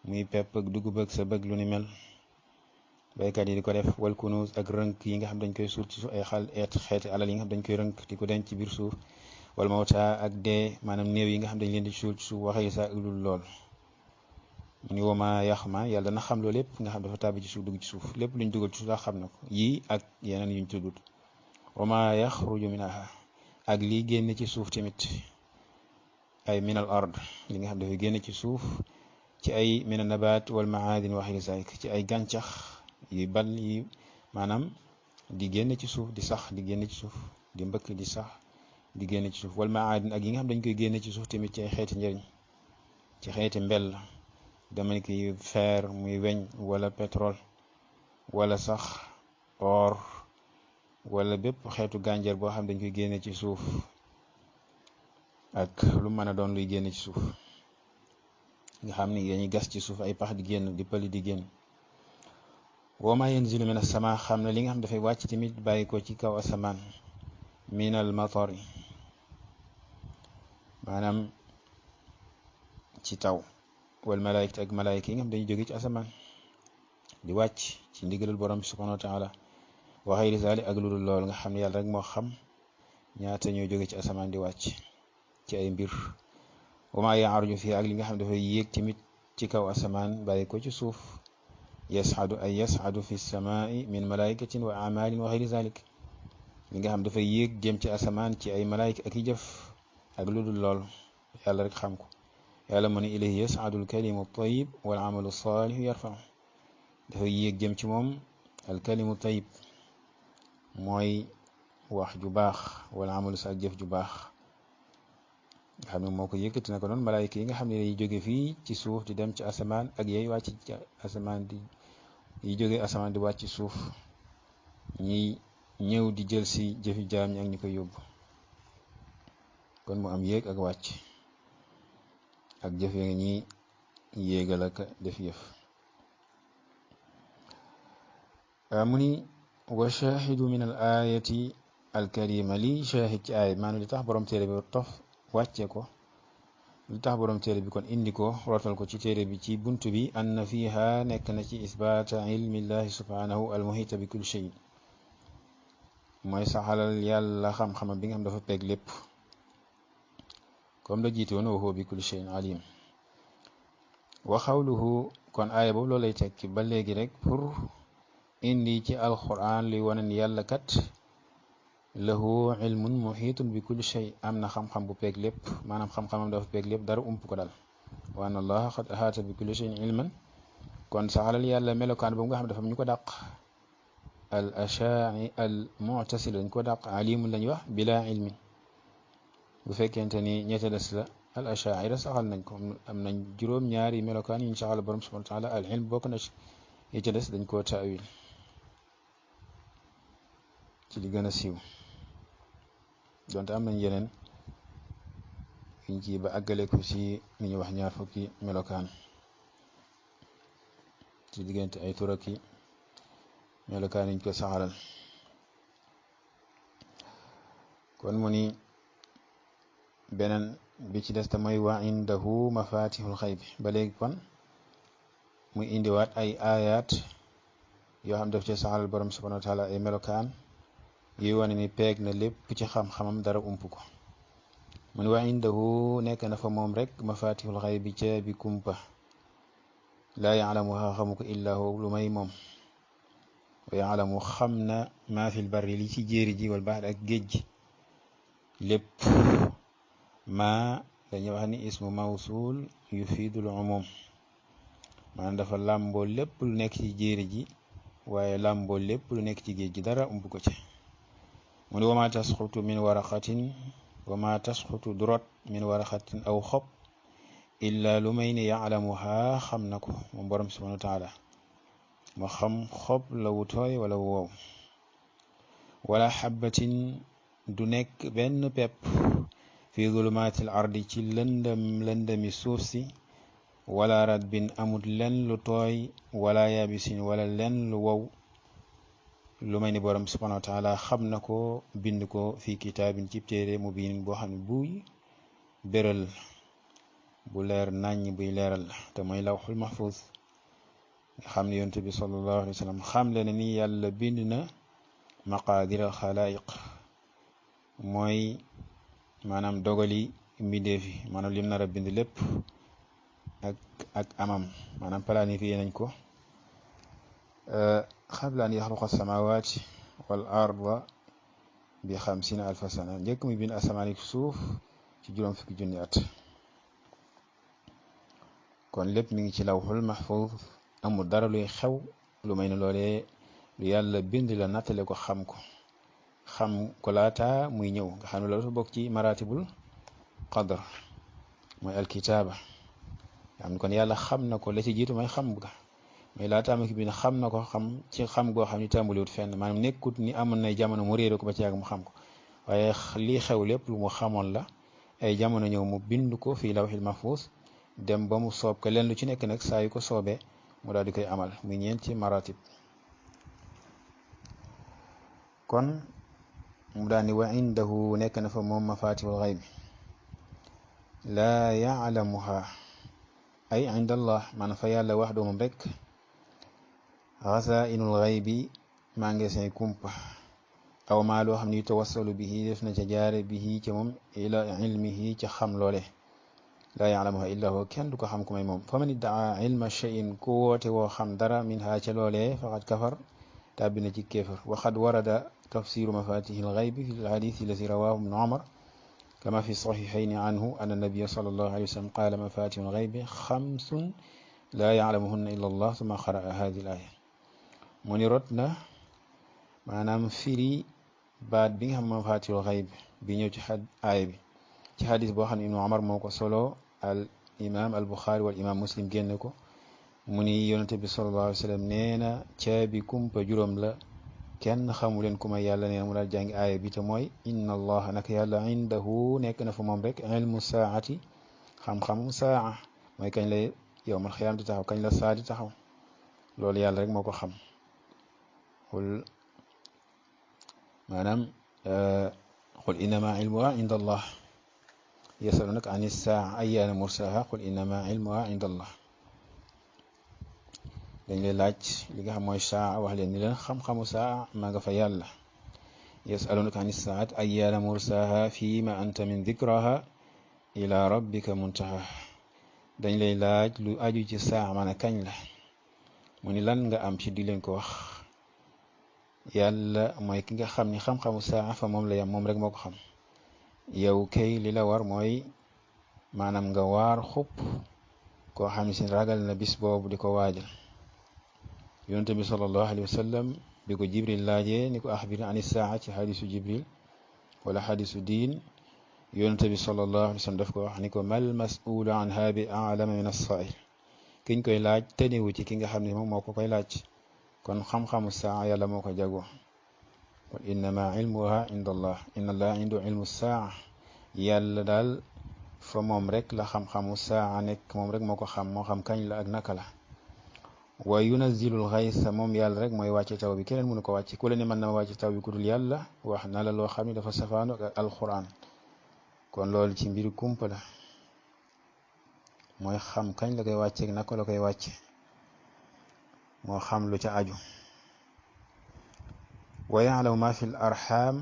muy pepp ak dugub ak sa bëgg lu ni mel baykat yi di ko def wal kunuuz ak rënk yi nga xam dañ koy suul ci suuf ay xeeti alal yi nga xam dañ koy rënk di ko denc ci biir suuf wal mawta ak dee maanaam néew yi nga xam dañ leen di suul ci suuf waxee sa lul lool mu ni wama yax ma yàlla dana xam loolu lépp nga xam dafa tàbbi ci suuf dugg ci suuf lépp luñ dugal ci suuf sax xam na ko yii ak yeneen yuñ tuddut wama yaxruju minha ak lii génn ci suuf tamit ay minal ard li nga xam dafay génn ci suuf ci ay mina nabaat wal maadin wa xayri zalik ci ay gàncax yu bal yi maanaam di génn ci suuf di sax di génn ci suuf di mbëkk di sax di génn ci suuf wal maadin ak yi nga xam dañ koy génn ci suuf tamit ci ay xeeti njëriñ ci xeeti mbell dama ki fer muy weñ wala pétrole wala sax or wala bépp xeetu gànjar boo xam dañ koy génne ci suuf ak lu mën a doon luy génne ci suuf nga xam ni dañuy gas ci suuf ay pax di génn di pëli di génn. wa ma yanzilu min as-sama xam ne li nga xam dafay wàcc tamit bàyyi ko ci kaw asamaan min al matari maanaam ci taw wal malaayika ak malaayika yi nga xam dañuy jóge ci asamaan di wàcc ci ndigalul borom bi subhanahu wa taala wa xayri zalik ak lu dul loolu nga xam ne yàlla rek moo xam ñaata ñoo jóge ci asamaan di wàcc ci ay mbir. wa ma ya'ruju fii ak li nga xam dafay yéeg tamit ci kaw asamaan bàyyi ko ci suuf yas'adu fi samaa'i min malaikatin wa amalin wa xayri zalik li nga xam dafay yéeg jëm ci asamaan ci ay malaayika ak i jëf ak lu dul lool yàlla rek xam ko. yàlla mu ne ilayhi yas'adu al-kalimu at-tayyib wal amalu as-salihu yarfa'u dafay yéeg jëm ci moom al-kalimu tayyib mooy wax ju baax wala amalu sa ak jëf ju baax nga xam ne moo ko yëkkati na ko noonu malaayika yi nga xam ne day jóge fii ci suuf di dem ci asamaan ak yey wàcc ci asamaan yi jóge asamaan di wàcc ci suuf ñi ñëw di jël si jëfi jaam ñi ak ñi koy yóbbu kon mu am yéeg ak wàcc ak jëf ya nga ñi yéegal ak def yëf. mu ni wa shahidu min al ayati al karima li shahid ci aaya maanaam li tax borom téere bi wàcce ko li tax borom téere bi kon indi ko rootal ko ci téere bi ci buntu bi anna fiha nekk na ci isbaata ilmillahi subhanahu al muhita bi kulli shay mooy saxalal yàlla xam-xamam bi nga xam dafa peeg lépp comme la jiite woon wa huwa bi kulli shayin alim. wa xawluhu kon aaya boobu loolu lay tekki ba léegi rek pour indi ci alquran luy wane ni yàlla kat lahu ilmun muhitun bi kulli shay am na xam-xam bu peeg lépp maanaam xam-xamam dafa peeg lépp dara ump ko dal wa anna allaha qad ahaata bi kulli shayin ilman kon saxalal yàlla melokaan boobu nga xam dafa ñu ko dàq al ashaa'i al mu'tasil dañ ko dàq alimun lañ wax bila ilmin bu fekkente ni ñette des la al ashaa'ira saxal nañ ko am nañ juróom-ñaari melokaan yi ñu saxal borom subhanahu wa taala al ilm bokk na ci yi ca des dañ koo taawil ci li gën a siiw donte am nañ yeneen yiñ ci ba àggale ko ci li ñuy wax ñaar fukki melokaan ci diggante ay turaki melokaan yiñ ko saxalal. kon mu ni beneen bi ci des te mooy wa indahu mafatihul xayb ba léegi kon muy indiwaat ay ayat yoo xam def ci saxalal borom subhanahu wa taala ay melokaan yuy wane ni peeg na lépp ci xam-xamam dara ump ko. mu ni wa indahu nekk na fa moom rek mafatihul xaybi caabi kumpa laa yaalamuha xamu ko illa hu lu may moom wa yaalamu xam na maa fil barri li ci jéeri ji wal bahri ak géej gi lépp ma dañuy wax ni ismu mawsul yufidul umum maanaam dafa làmboo lépp lu nekk ci jéeri ji waaye làmboo lépp lu nekk ci géej gi dara ump ko ci. mu ni wama tasxutu min waraqatin wama tasxutu durot min waraqatin aw xob illa lu may ne yaalamuha xam na ko moom borom subhanahu wa taala moo xam xob la wu tooy wala wu wow. wala xabatin du nekk benn pepp fi zulumatil ardi ci lëndami suuf si wala radbin amut len lu tooy wala yabisin wala len lu wow lu may ni borom subhanahu wa taala xam na ko bind ko fi kitaabin ci téere mubiin boo xam ne buy béral bu leer naññ buy leeral te mooy lawxul mahfuz nga xam ne yonent bi sallallahu alayhi wa sallam xam le ne ni yàlla bind na maqaadir al xalaayiq mooy maanaam dogali mbindeef yi maanaam lim nar a bind lépp ak amam maanaam planifié nañ ko qabla an yaxluqa samawati wal arda bi 50,000 sana njëkk muy bind asamaan ak suuf ci juróom fukki junni at. kon lépp mi ngi ci lawxul mahfuz amul dara luy xew lu may ne loolee lu yàlla bind la nattale ko xam ko laata muy ñëw nga xam ne loolu dafa bokk ci maratibul qadr mooy alkitaaba am kon yàlla xam na ko la ci jiitu mooy xam ga mais laata ma ki bi xam na ko xam ci xam goo xam ni tàmbaliwut fenn maanaam nekkut ni amoon nay jamono mu réere ko ba ci yàgg mu xam ko waaye lii xew lépp lu mu xamoon la ay jamono ñëw mu bind ko fii lawhil mahfuus dem ba mu soob ko leen lu ci nekk nag saa yu ko soobee mu daal di koy amal muy ñeenti maratib kon mu daal ni wa indahu nekk na fa moom mafatihul xayb laa yaalamuha ay inda allah maanaam fa yàlla wax doomam rek xasainul xaybi maa ngi seen kumpa aw maa loo xam ne tawassalu bihi def na ca jaare bihi ca moom ila ilmihi ca xam loole laa yaalamuha illa huwa kenn du ko xam ku may moom fa man iddaa ilma cheyin ku woote woo xam dara min ha ca loolee faqad kafar tàbbi na ci kéefar waxad warada tafsiru mafatihil xaybi fi lhadith allati rawahu ibnu umar kama fi saxiixayni anhu anna nabiyya sallallahu alayhi wa sallam qaala mafatihul xaybi xamsun laa yaalamuhunna illa allah summa qaraa haadihi l-aaya mu ni rot na maanaam firi baat bi nga xam mafatihul xayb bi ñëw ci aaya bi ci xadis boo xam ne ibnu umar moo ko solo al imam al buxaari wal imam muslim génne ko mu ni yonente bi sallallahu alayhi wa sallam nee na caabi kumpa juróom la kenn xamu leen ku may yàlla nee na mu daal jàngi aaya bi te mooy inna allaha naka yàlla indahu nekk na fa moom rek ilmu saati xam-xamu saa mooy kañ lay yowmal xiyaam di taxaw kañ la saa di taxaw loolu yàlla rek moo ko xam qul maanaam qul innama ilmuha inda allah yasalunaka an saa ayyaana mursaha qul innama ilmuha inda allah dañ lay laaj li nga xam mooy saa wax leen ni leen xam-xamu saa maa nga fa yàlla yasalunaka an saat ayyaana mursaha fima anta min dikraha ila rabbika muntaha dañ lay laaj lu aju ci saa maana kañ la mu ni lan nga am ci di leen ko wax yàlla mooy ki nga xam ni xam-xamu saa fa moom la yam moom rek moo ko xam yow kay li la war mooy maanaam nga waar xupp koo xam ne si ragal na bis boobu di ko waajal yonente bi sallallahu alayhi wa sallam bi ko jibril laajee ni ko axbir ani saa ci xadisu jibril wala xadisu diin yonente bi sallallahu alayhi wa sallam daf ko wax ni ko mal mas'ulu anha bi a'lama min as-sa'il kiñ koy laaj tënewu ci ki nga xam ne moom moo ko koy laaj kon xam-xamu saa yàlla moo ko jagoo qul innama ilmuha inda allah inna allah indu ilmu saa yàlla daal fa moom rek la xam-xamu saa nekk moom rek moo ko xam moo xam kañ la ak naka la wa yunazzilul xaysa moom yàlla rek mooy wàcce taw bi keneen mënu ko wàcce ku la ne mën na wàcce taw bi ku dul yàlla wax na la loo xam ne dafa safaano ak alquran kon loolu ci mbiru kumpa la mooy xam kañ la koy wàcce ak naka la koy wàcce moo xam lu ca aju wa yaalamu ma fi l arxam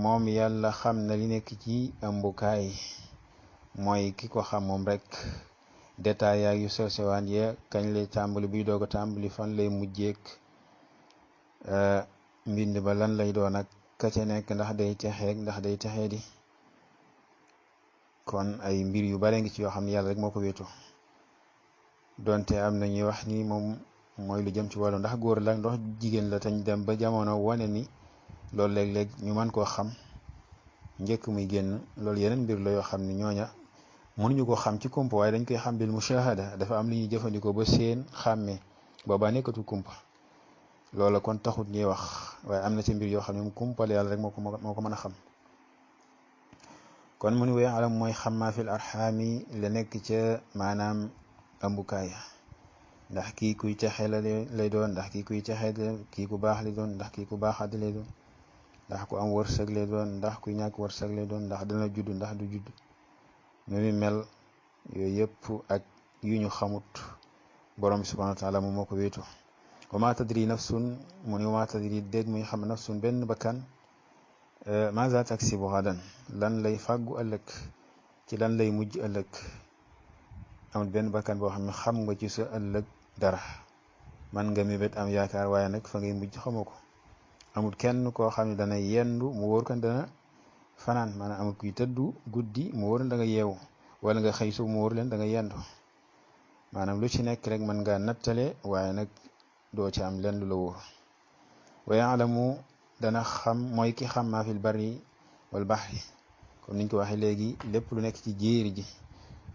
moom yàlla xam na li nekk ci ëmbukaay mooy ki ko xam moom rek détail yaag yu sew sewaan ya kañ lay tàmbali buy doog a tàmbali fan lay mujjeek mbind ba lan lay doon ak ka ca nekk ndax day texeek ndax day texee di kon ay mbir yu bare ngi ci yoo xam ne yàlla rek moo ko wéetu donte am na ñuy wax ni moom mooy lu jëm ci wàllu ndax góor la ndax jigéen la tañ dem ba jamono wane ni loolu léeg-léeg ñu mën koo xam njëkk muy génn loolu yeneen mbir la yoo xam ne ñooña mënuñu ko xam ci kumpa waaye dañ koy xam bil mushahada dafa am li ñuy jëfandikoo ba seen xàmmee boobaa nekkatu kumpa loola kon taxut ñuy wax waaye am na ci mbir yoo xam ne moom kumpa la yàlla rek moo ko mën a xam kon mu ni wee alam mooy xam maa fil arxaami la nekk ca maanaam ëmbukaay ndax kii kuy texe la lay doon ndax kii kuy texe kii ku baax lay doon ndax kii ku baaxaat lay doon ndax ku am wërsëg lay doon ndax kuy ñàkk wërsëg lay doon ndax dana judd ndax du judd nu mu mel yooyu yëpp ak yu ñu xamut borom bi subhanahu wa taala moom moo ko wéetu wa ma tadri nafsun mu ni wa ma tadri déet muy xam nafsun benn bakkan maza taksibu gadan lan lay fàggu ëllëg ci lan lay mujj ëllëg amul benn bakkan boo xam ne xam nga ci sa ëllëg dara man nga mébét am yaakaar waaye nag fa ngay mujj xamoo ko amul kenn koo xam ne dana yendu mu wóor kan dana fanaan maanaam amul kuy tëddu guddi mu wóor da nga yeewu wala nga xëy su mu wóor leen da nga yendu maanaam lu ci nekk rek mën nga nattale waaye nag doo ci am lenn lu la wóor wa yaalamu dana xam mooy ki xam maa fil barri wal baxri comme niñ ko waxee léegi lépp lu nekk ci jéeri ji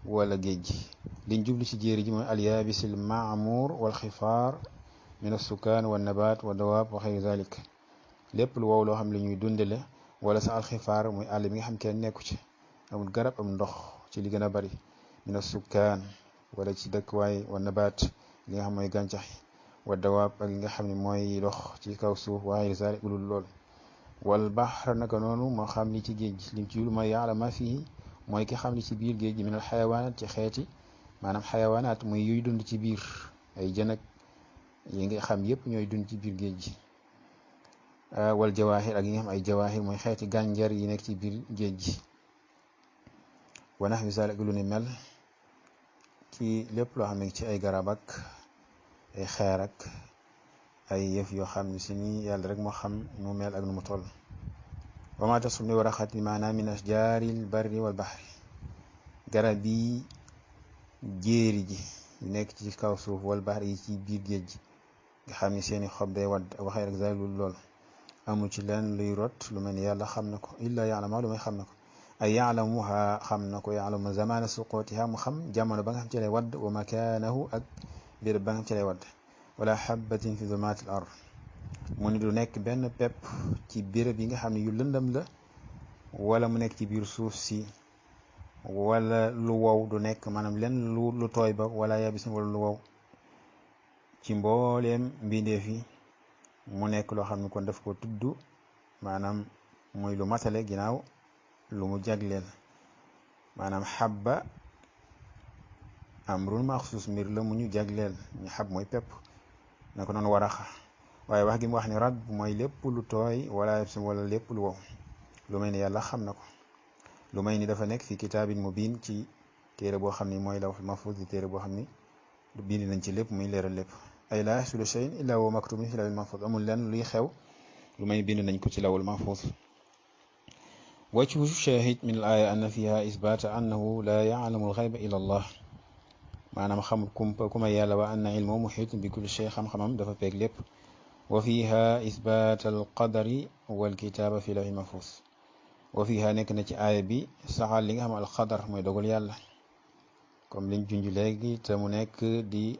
wala géej gi. liñ jublu ci jéeri ji mooy alyaabis al maamuur wal xifaar min assukaan wa nabaat wa dawaab wa xayri zalik lépp lu wow loo xam li ñuy dundale wala sa alxifaar muy àll bi nga xam kenn nekku ci amul garab am ndox ci li gën a bari min assukaan wala ci dëkkuwaay wa nabaat li nga xam mooy gàncax yi wa dawaab ak li nga xam ne mooy dox ci kaw suuf wa xayri zalik ulul lool wal baxar naka noonu moo xam li ci géej gi lim ci lu mooy yaalama fii mooy ki xam li ci biir géej gi min al xayawaanaat ci xeeti maanaam xayawaanaat muy yuy dund ci biir ay jën ak yi nga xam yépp ñooy dund ci biir géej gi wal jawaahir ak yi nga xam ay jawaahir mooy xeeti gànjar yi nekk ci biir géej gi wa naxwi zalik lu ni mel ci lépp loo xam ne ci ay garab ak ay xeer ak ay yëf yoo xam ne si ni yàlla rek moo xam nu mel ak nu mu toll wa ma tasqut min waraqatin maanaam min ashjaaril barri wal baxri garab yi jéeri ji yu nekk ci kaw suuf wal baxri yi ci biir géej gi nga xam ni seeni xob day wadd waxee rek zalul lool amu ci leen luy rot lu mel ni yàlla xam na ko illa yaalama lu may xam na ko ay yaalamuha xam na ko yaalamu zamana suqootiha mu xam jamono ba nga xam ci lay wadd wa makaanahu ak béréb ba nga xam ci lay wadd wala xabatin fi zulmaati al ard mu ni du nekk benn pepp ci béréb yi nga xam ne yu lëndam la wala mu nekk ci biir suuf si wala lu wow du nekk maanaam len lu tooy ba wala yabisin wala lu wow ci mbooleem mbindeef yi mu nekk loo xam ne kon daf ko tudd maanaam muy lu matale ginnaaw lu mu jagleel maanaam xabba amrun maxsuus mbir la mu ñu jagleel ñu xab mooy pepp naka noonu waraxa waaye wax gi mu wax ni rad mooy lépp lu tooy wala yabsin wala lépp lu wow lu may ni yàlla xam na ko lu may ni dafa nekk fi kitaabin mubiin ci téere boo xam ni mooy lawhul mahfuuz di téere boo xam ni bind nañ ci lépp muy leeral lépp ay laa yaxsulu shay'un illaa huwa maktubun fi lawhil mahfuuz amul lenn luy xew lu may bind nañ ko ci lawhul mahfuuz wajhu shahid min al aaya anna fiha isbaata annahu laa ya'lamu al ghayba illa allah maanaam xamul kumpa ku may yàlla wa anna ilmuhu muhiitun bi kulli shay xam-xamam dafa peeg lépp wa fiha isbaat al qadari wal kitaaba fi lawhil mahfuuz wa fiha nekk na ci aaya bi saxal li nga xam al qadar mooy dogal yàlla comme liñ junj léegi te mu nekk di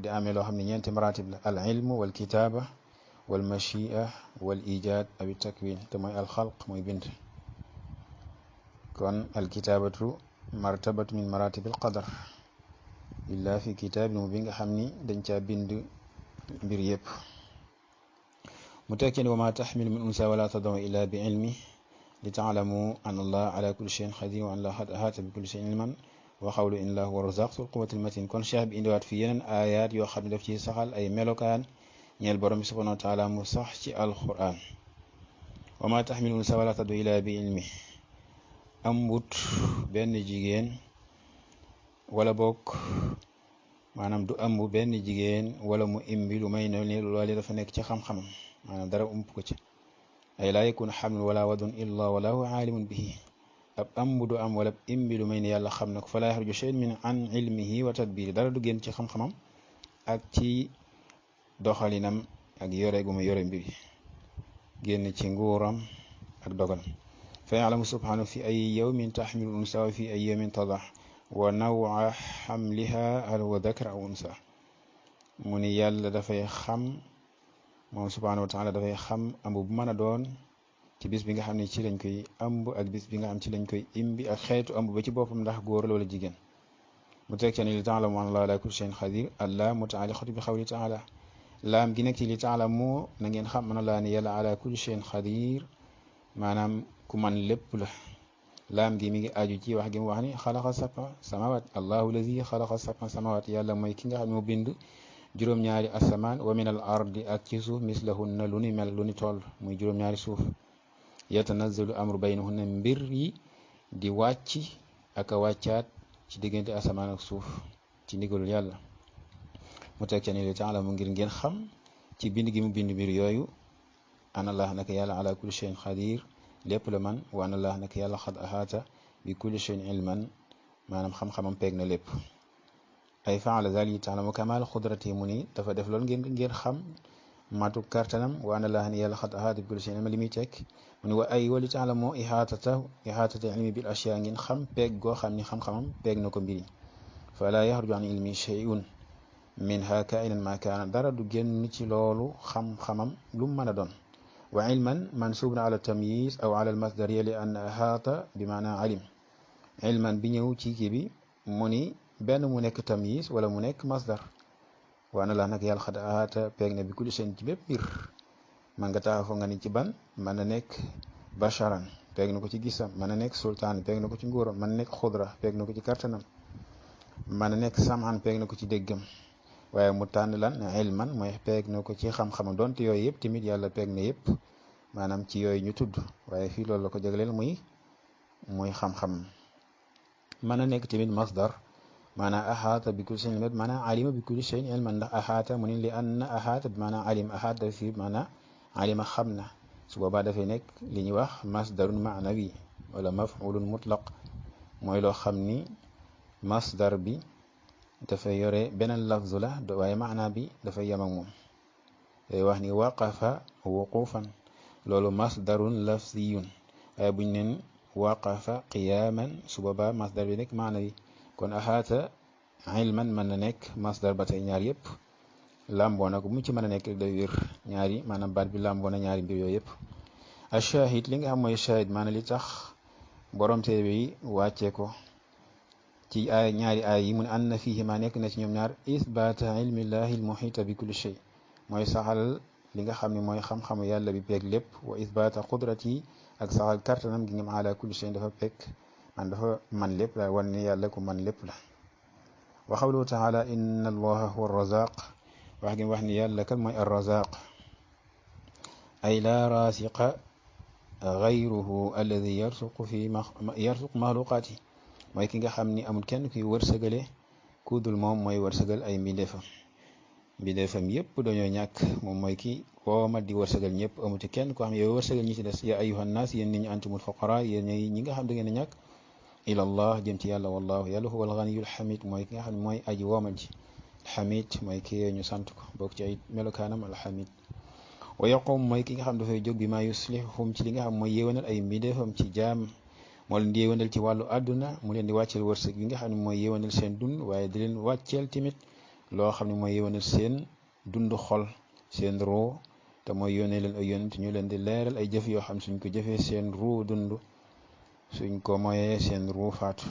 amee loo xam ne ñeenti maratib la al ilmu wal kitaaba wal machia wal ijaad aw takwin te mooy al xalq mooy bind kon al kitaabatu martabatu min maratib al qadar illa fi kitaabin mubiin nga xam ni dañ caa bind mbir yëpp mu tekki ne wa ma taxmilu min unsa wala tadaw illa bi ilmi li taalamu an allah ala kulli shayin qadir wa an allah qad ahaata bi kulli shayin ilman wa qawlu in allah huwa razaq sul quwwatil matin kon cheikh bi indiwaat fi yeneen ayat yoo xam ne daf ci saxal ay melokaan ñeel borom bi subhanahu wa taala mu sax ci alquran wa ma taxmilu unsa wala tadaw illa bi ilmi ambut benn jigéen wala bokk maanaam du ëmb benn jigéen wala mu imbi lu may ne loolu dafa nekk ci xam-xamam maanaam dara ump ko ci ay laa yakun xamlun wala wadun illa wala huwa aalimun bihi ab ëmb du am wala ab imbi lu may ne yàlla xam na ko falaa yaxruju shay'un min an ilmihi wa tadbiri dara du génn ci xam-xamam ak ci doxalinam ak yore gu mu yore mbir génn ci nguuram ak dogalam fa ya'lamu subhanahu fi ay yawmin taxmilu unsa wa fi ay yawmin tadax wa naw'a xamliha hal huwa dakar aw unsa mu ni yàlla dafay xam moom subhanahu wa taala dafay xam ëmb bu mën a doon ci bis bi nga xam ne ci lañ koy ëmb ak bis bi nga xam ci lañ koy imbi ak xeetu ëmb ba ci boppam ndax góor la wala jigéen mu teg ci ne li ta'lamu anna allaha ala kulli shay'in qadir allah muta'alliqatu bi qawli ta'ala laam gi nekk ci li ta'lamu na ngeen xam anna allaha ne yàlla ala kulli shay'in qadir maanaam ku man lépp la laam gi mi ngi aju ci wax gi mu wax ni xalaqa sab'a samawat allahu lazi xalaqa sab'a samawat yàlla mooy ki nga xam ne mu bind juróom-ñaari asamaan wa min al ardi ak ci suuf mislahunna lu ni mel lu ni toll muy juróom-ñaari suuf yatanazzalu amru baynahunna mbir yi di wàcc ak a wàccaat ci diggante asamaan ak suuf ci ndigalul yàlla mu teg ca ni li ta'lamu ngir ngeen xam ci bind gi mu bind mbir yooyu an allah naka yàlla ala kulli shay'in qadir lépp la man wa an allah naka yàlla xad ahaata bi kulli shay'in ilman maanaam xam-xamam peeg na lépp ay faala zalika ta'lamu kamal xudrati mu ni dafa def loolu ngeen xam matu kartanam wa anna Allaha ni yàlla xat ahaata bi kulli shay'in li muy tekk mu ne wa ay wali taalamoo ihaatata ilmi bil ashyaa ngeen xam peeg goo xam ni xam-xamam peeg na ko mbiri fala yaxruju an ilmi shay'un minha kainan ma kaana dara du génn ci loolu xam-xamam lu mu mën a doon wa ilman mansubun ala tamyiz aw ala al masdariya li anna ahaata bi maana alim ilman bi ñëw ci kii bi mu ni benn mu nekk tamyiz wala mu nekk masdar waa na la nag yàlla xad ahaata peeg na bi kulli seen ci bépp mbir man nga taxaw nga ni ci ban mën na nekk basharan peeg na ko ci gisam mën na nekk sultaan peeg na ko ci nguuram mën na nekk xudra peeg na ko ci kartanam mën na nekk samhan peeg na ko ci déggam waaye mu tànn lan ilman mooy peeg na ko ci xam-xamam donte yooyu yëpp tamit yàlla peeg na yëpp maanaam ci yooyu ñu tudd waaye fii loolu la ko jagleel muy xam-xam mën na nekk tamit masdar maanaam ahaata bi kulli shay'in ilman maanaam alima bi kulli shay'in ilman ndax ahaata mu ne li anna ahaata bi maanaam alim ahaata fii maanaam alima xam na su boobaa dafay nekk li ñuy wax masdarun maanawi wala maf'ulun mutlaq mooy loo xam ni masdar bi dafay yore beneen lafzu la waaye maana bi dafay yem ak moom day wax ni waqafa wuqufan loolu masdarun lafziyun waaye buñ neen waqafa qiyaman su boobaa masdar bi nekk maana bi kon ahaata ilman mën na nekk masdar ba tey ñaar yëpp làmboo na ko mu ci mën a nekk day wér ñaari maanaam baat bi làmboo na ñaari mbir yooyu yëpp ashahid li nga xam mooy shahid maanaam li tax borom téere bi wàccee ko ci ay ñaari ay yi mu ne ànd na fiihi ma nekk na ci ñoom ñaar isbaata ilmillahi almuhita bi kulli shay mooy saxal li nga xam ne mooy xam-xamu yàlla bi peeg lépp wa isbaata qudrati ak saxal kartanam gi ngam ala kulli shay dafa peeg man dafa man lépp la wan ne yàlla ku man lépp la wa qawluhu taala inna allaha huwa arrazaq wax gi wax ni yàlla kan mooy arrazaq ay la rasiqa gayruhu alladi yarsuqu maxluqaati mooy ki nga xam ni amul kenn kuy wërsëgale ku dul moom mooy wërsëgal ay mbindeefam yëpp dañoo ñàkk moom mooy ki wooma di wërsëgal ñëpp amu ci kenn koo xam yow wërsëgal ñi ci des ya ayuha nnaas yéen nit ñi antumul fuqara yéen ñi nga xam da ngeen a ñàkk ila allah jëm ci yàlla wallahu yàlla huwa alganiyul xamid mooy ki nga xam ne mooy aji woomal ji alxamid mooy ki ñu sant ko bokk ci ay melokaanam alxamid wa yaqum mooy ki nga xam dafay jóg bi maa yuslihum ci li nga xam mooy yéwénal ay mbindeefam ci jaam moo leen di yéwénal ci wàllu àdduna mu leen di wàcceel wërsëg bi nga xam ne mooy yéwénal seen dund waaye di leen wàcceel tamit loo xam ne mooy yéwénal seen dund xol seen ruu te mooy yónnee leen ay yonent ñu leen di leeral ay jëf yoo xam suñ ko jëfee seen ruu dund suñ ko moyee seen ruu faatu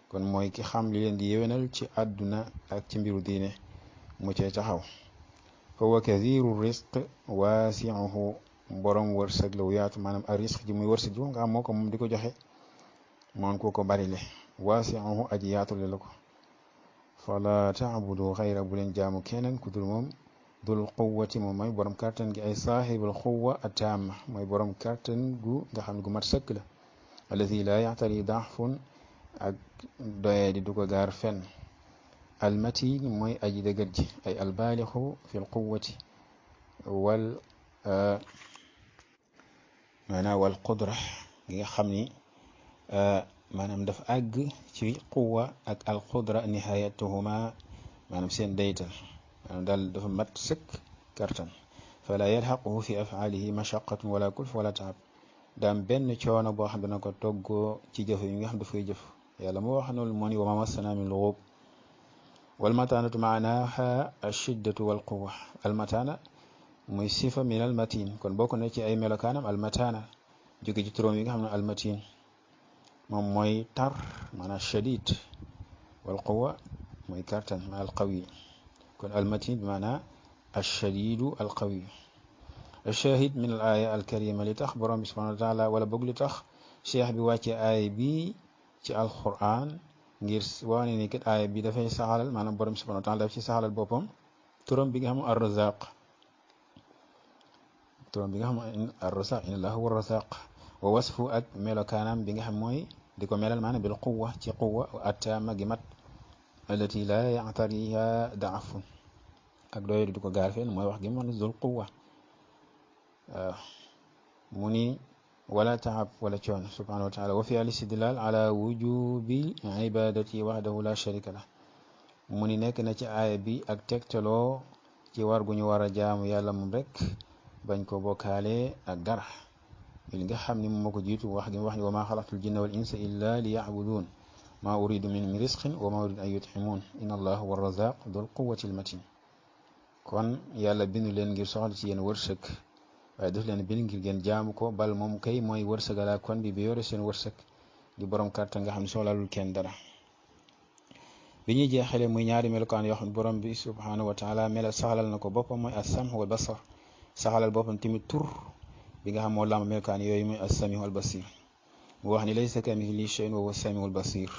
kon mooy ki xam li leen di yéwénal ci àdduna ak ci mbiru diine mu cee taxaw fa wa kathiru risq waasiuhu borom wërsëg la wu yaatu maanaam a risque ji muy wërsëg ji nga xam moo ko moom di ko joxe moon ko barile waasiuhu aji yaatule la ko fala taabudu xayra bu leen jaamu keneen ku dul moom dul quwwati moom mooy borom kartan gi ay saaxibul quwwa ataama mooy borom kartan gu nga xam ne gu mat sëkk la alladi laa yaxtari daxfun ak doye di du ko gaar fenn almatin mooy aji dëgër ji ay albaalixu fi l quwwati wal maanaam wal qudra gi nga xam ni maanaam dafa àgg ci quwwa ak al qudra nihayatuhuma maanaam seen daytal maanaam daal dafa mat sëkk kartan fala yalxaquhu fi afaalihi mashaqatun wala kulf wala taab daam benn coono boo xam dana ko toggoo ci jëf yi nga xam dafay jëf yàlla moo wax noonu moo ni wa ma massana min lughub wal mataanatu maanaha ashiddatu wal quwwa al mataana muy sifa min al matin kon bokk na ci ay melokaanam al mataana jóge ci turam yi nga xam ne al matin moom mooy tar maanaam shadid wal quwwa mooy kartan ma al qawi kon al matin bi maanaam ashadidu al qawi ashahid min al aya al karima li tax borom bi subhanahu wa taala wala boog li tax cheikh bi wàcce aaya bi ci alquran ngir waane ni kat aaya bi dafay saxalal maanaam borom bi subhanahu wa taala daf ci saxalal boppam turam bi nga xam ar-razaq turam bi nga xam ar-razaq inna allaha huwa ar-razaq wa wasfu ak melokaanam bi nga xam mooy di ko melal maanaam bil quwwa ci quwwa attaama gi mat allati la ya'tariha da'fun ak doy du ko gaar fenn mooy wax gi mu wax ne zul quwwa waaw mu ni wala taab wala coon subhanahu wa taala wa fi al-istidlal ala wujubi ibadati wahdahu la sharika lah mu ni nekk na ci aaya bi ak tegtaloo ci war gu ñu war a jaamu yàlla moom rek bañ ko bokkaale ak dara li nga xam ni moom moo ko jiitu wax gi wax ni wa maa xalaqtul jinna wal insa illa li yacbuduun maa uridu minhum min risqin wa maa uridu an yutximuun inna allaha huwa razaq dul quwati al matin kon yàlla bindu leen ngir soxla ci yéen wërsëg waaye daf leen bind ngir ngeen jaamu ko bal moom kay mooy wërsëgalaa kon bi yore seen wërsëg di borom kàttan nga xam ne soxlaalul kenn dara bi ñuy jeexale muy ñaari melokaan yoo xam ne borom bi subhanahu wa taala saxalal na ko boppam mooy as-sam wal basar saxalal boppam tamit tur bi nga xam moo lamb melokaan yooyu mooy as-sami wal basir mu wax ni laysa kamithlihi shay'un wa huwa as-sami wal basir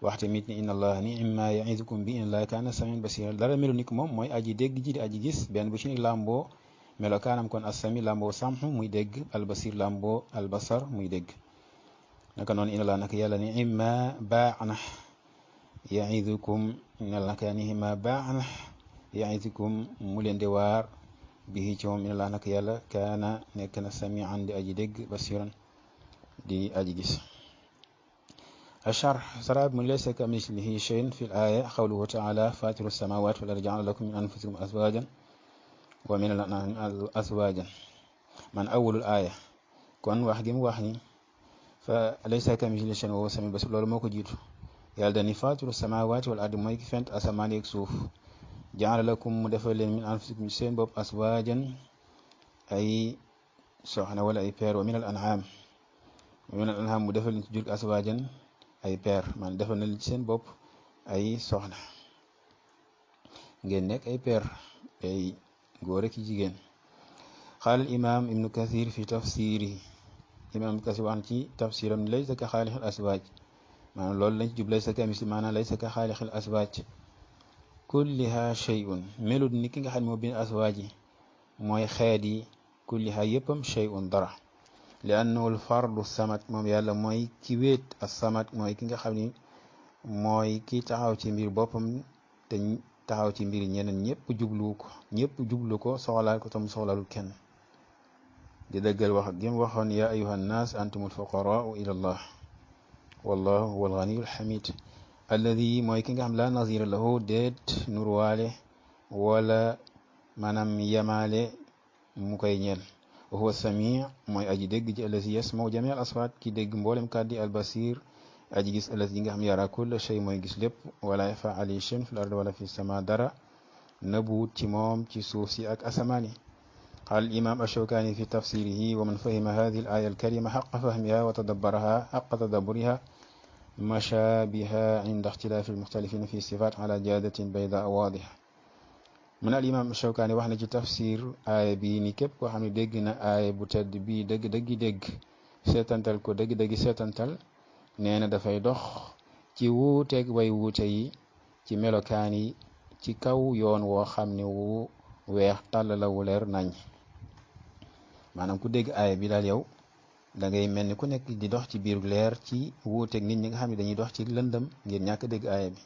wax tamit ni inna allaha ni'ma ya'idukum bi inna allaha kana samian basira dara melu ni ko moom mooy aji dégg ji di aji gis benn bu ci nekk lamboo melokaanam kon as-sami lamboo samhu muy dégg al basir lamboo al basar muy dégg naka noonu inna allaha naka yàlla ni'ma baax na ya'idukum inna allaha naka ni'ma baax na ya'idukum mu leen di waar bihi ci moom inna allaha naka yàlla kaana nekk na samian di aji dégg basiran di aji gis الشرح سراب من ليس كمثله شيء في الآية قوله تعالى فاتر السماوات والأرض جعل لكم من أنفسكم أزواجا ومن الأنعام أزواجا من أول الآية كون واحد فليس كمثله شيء وهو السميع البصير لولو موكو جيتو يالا داني فاتر السماوات والأرض موي كي فنت أسمان يك سوف جعل لكم مدفل من أنفسكم سين بوب أزواجا أي سخنا ولا أي بير ومن الأنعام مدفل جوج أزواجا ay peer man defal na li ci seen bopp ay soxna ngeen nekk ay peer ay góor ak jigéen xaal imam ibnu kathir fi tafsiri imam ibnu kathir wax ci tafsiram laysa ka xaalixil aswaaj maanaam loolu lañ ci jub laysa ka misli maanaam laysa ka xaalixil aswaaj kulliha shay'un melut ni ki nga xam ne moo bind aswaaj yi mooy xeet yi kulliha yëppam shay'un dara li annahul fardu samat moom yàlla mooy ki wéet as samat mooy ki nga xam ni mooy ki taxaw ci mbir boppam te taxaw ci mbir ñeneen ñëpp jublu ko soxlaal ko tam soxlaalul kenn di dëggal wax gi mu waxoon yaa ayuha nnaas antumul fuqaraau ila allah wallahu huwa alganiyul hamid alladi mooy ki nga xam la nazira lahu déet nurwaale wala maanaam yamaale mu koy ñeel wa huwa samii mooy aji dégg ji allazi yasmau jami al aswaat ki dégg mboolem kàddi al basir aji gis allazi nga xam yara kulla shay mooy gis lépp wala yafa alayhi shay'un fil ardi wala fi sama dara nëbuwut ci moom ci suuf si ak asamaan yi qaala al imam ashawkaani fi tafsirihi wa man fahima hadihi al aya al karima xaqa fahmiha wa tadabbaraha xaqa tadabburiha masha biha inda ixtilaafi al muxtalifina fi sifat ala jadatin bayda waadiha من الإمام الشوكاني wax na ci tafsir aaya bi ni képp koo xam ne dégg na aaya bu tedd bi dëgg seetantal ko dëgg seetantal nee na dafay dox ci wuuteeg way wuute yi ci melokaan yi ci kaw yoon woo xam ne wu weex tàll la wu leer nañ maanaam ku dégg aaya bi daal yow da ngay mel ni ku nekk di dox ci biir leer ci wuuteeg nit ñi nga xam ne dañuy dox ci lëndëm ngir ñàkk dégg aaya bi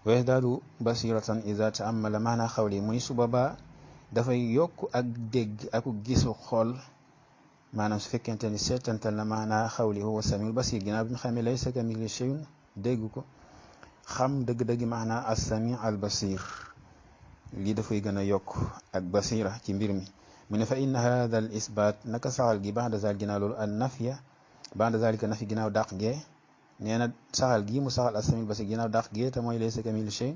wa yazdaadu basiratan iza ta'ammala maana xawli muy su boobaa dafay yokk ak dégg ak gisu xool maanaam su fekkente ni seetantal na maana xawli huwa samiul basir ginnaaw bi ñu xamee laysa kamithlihi shay'un dégg ko xam dëgg-dëgg maana as-sami al basir lii dafay gën a yokk ak basira ci mbir mi mu ne fa inna hadha al isbat naka saxal gi ba'da zal ginnaaw loolu an nafya ba'da zalika nafi ginnaaw dàq gee nee na saxal gi mu saxal as-samiul basir ginnaaw dàq gee te mooy laysa kamithlihi shay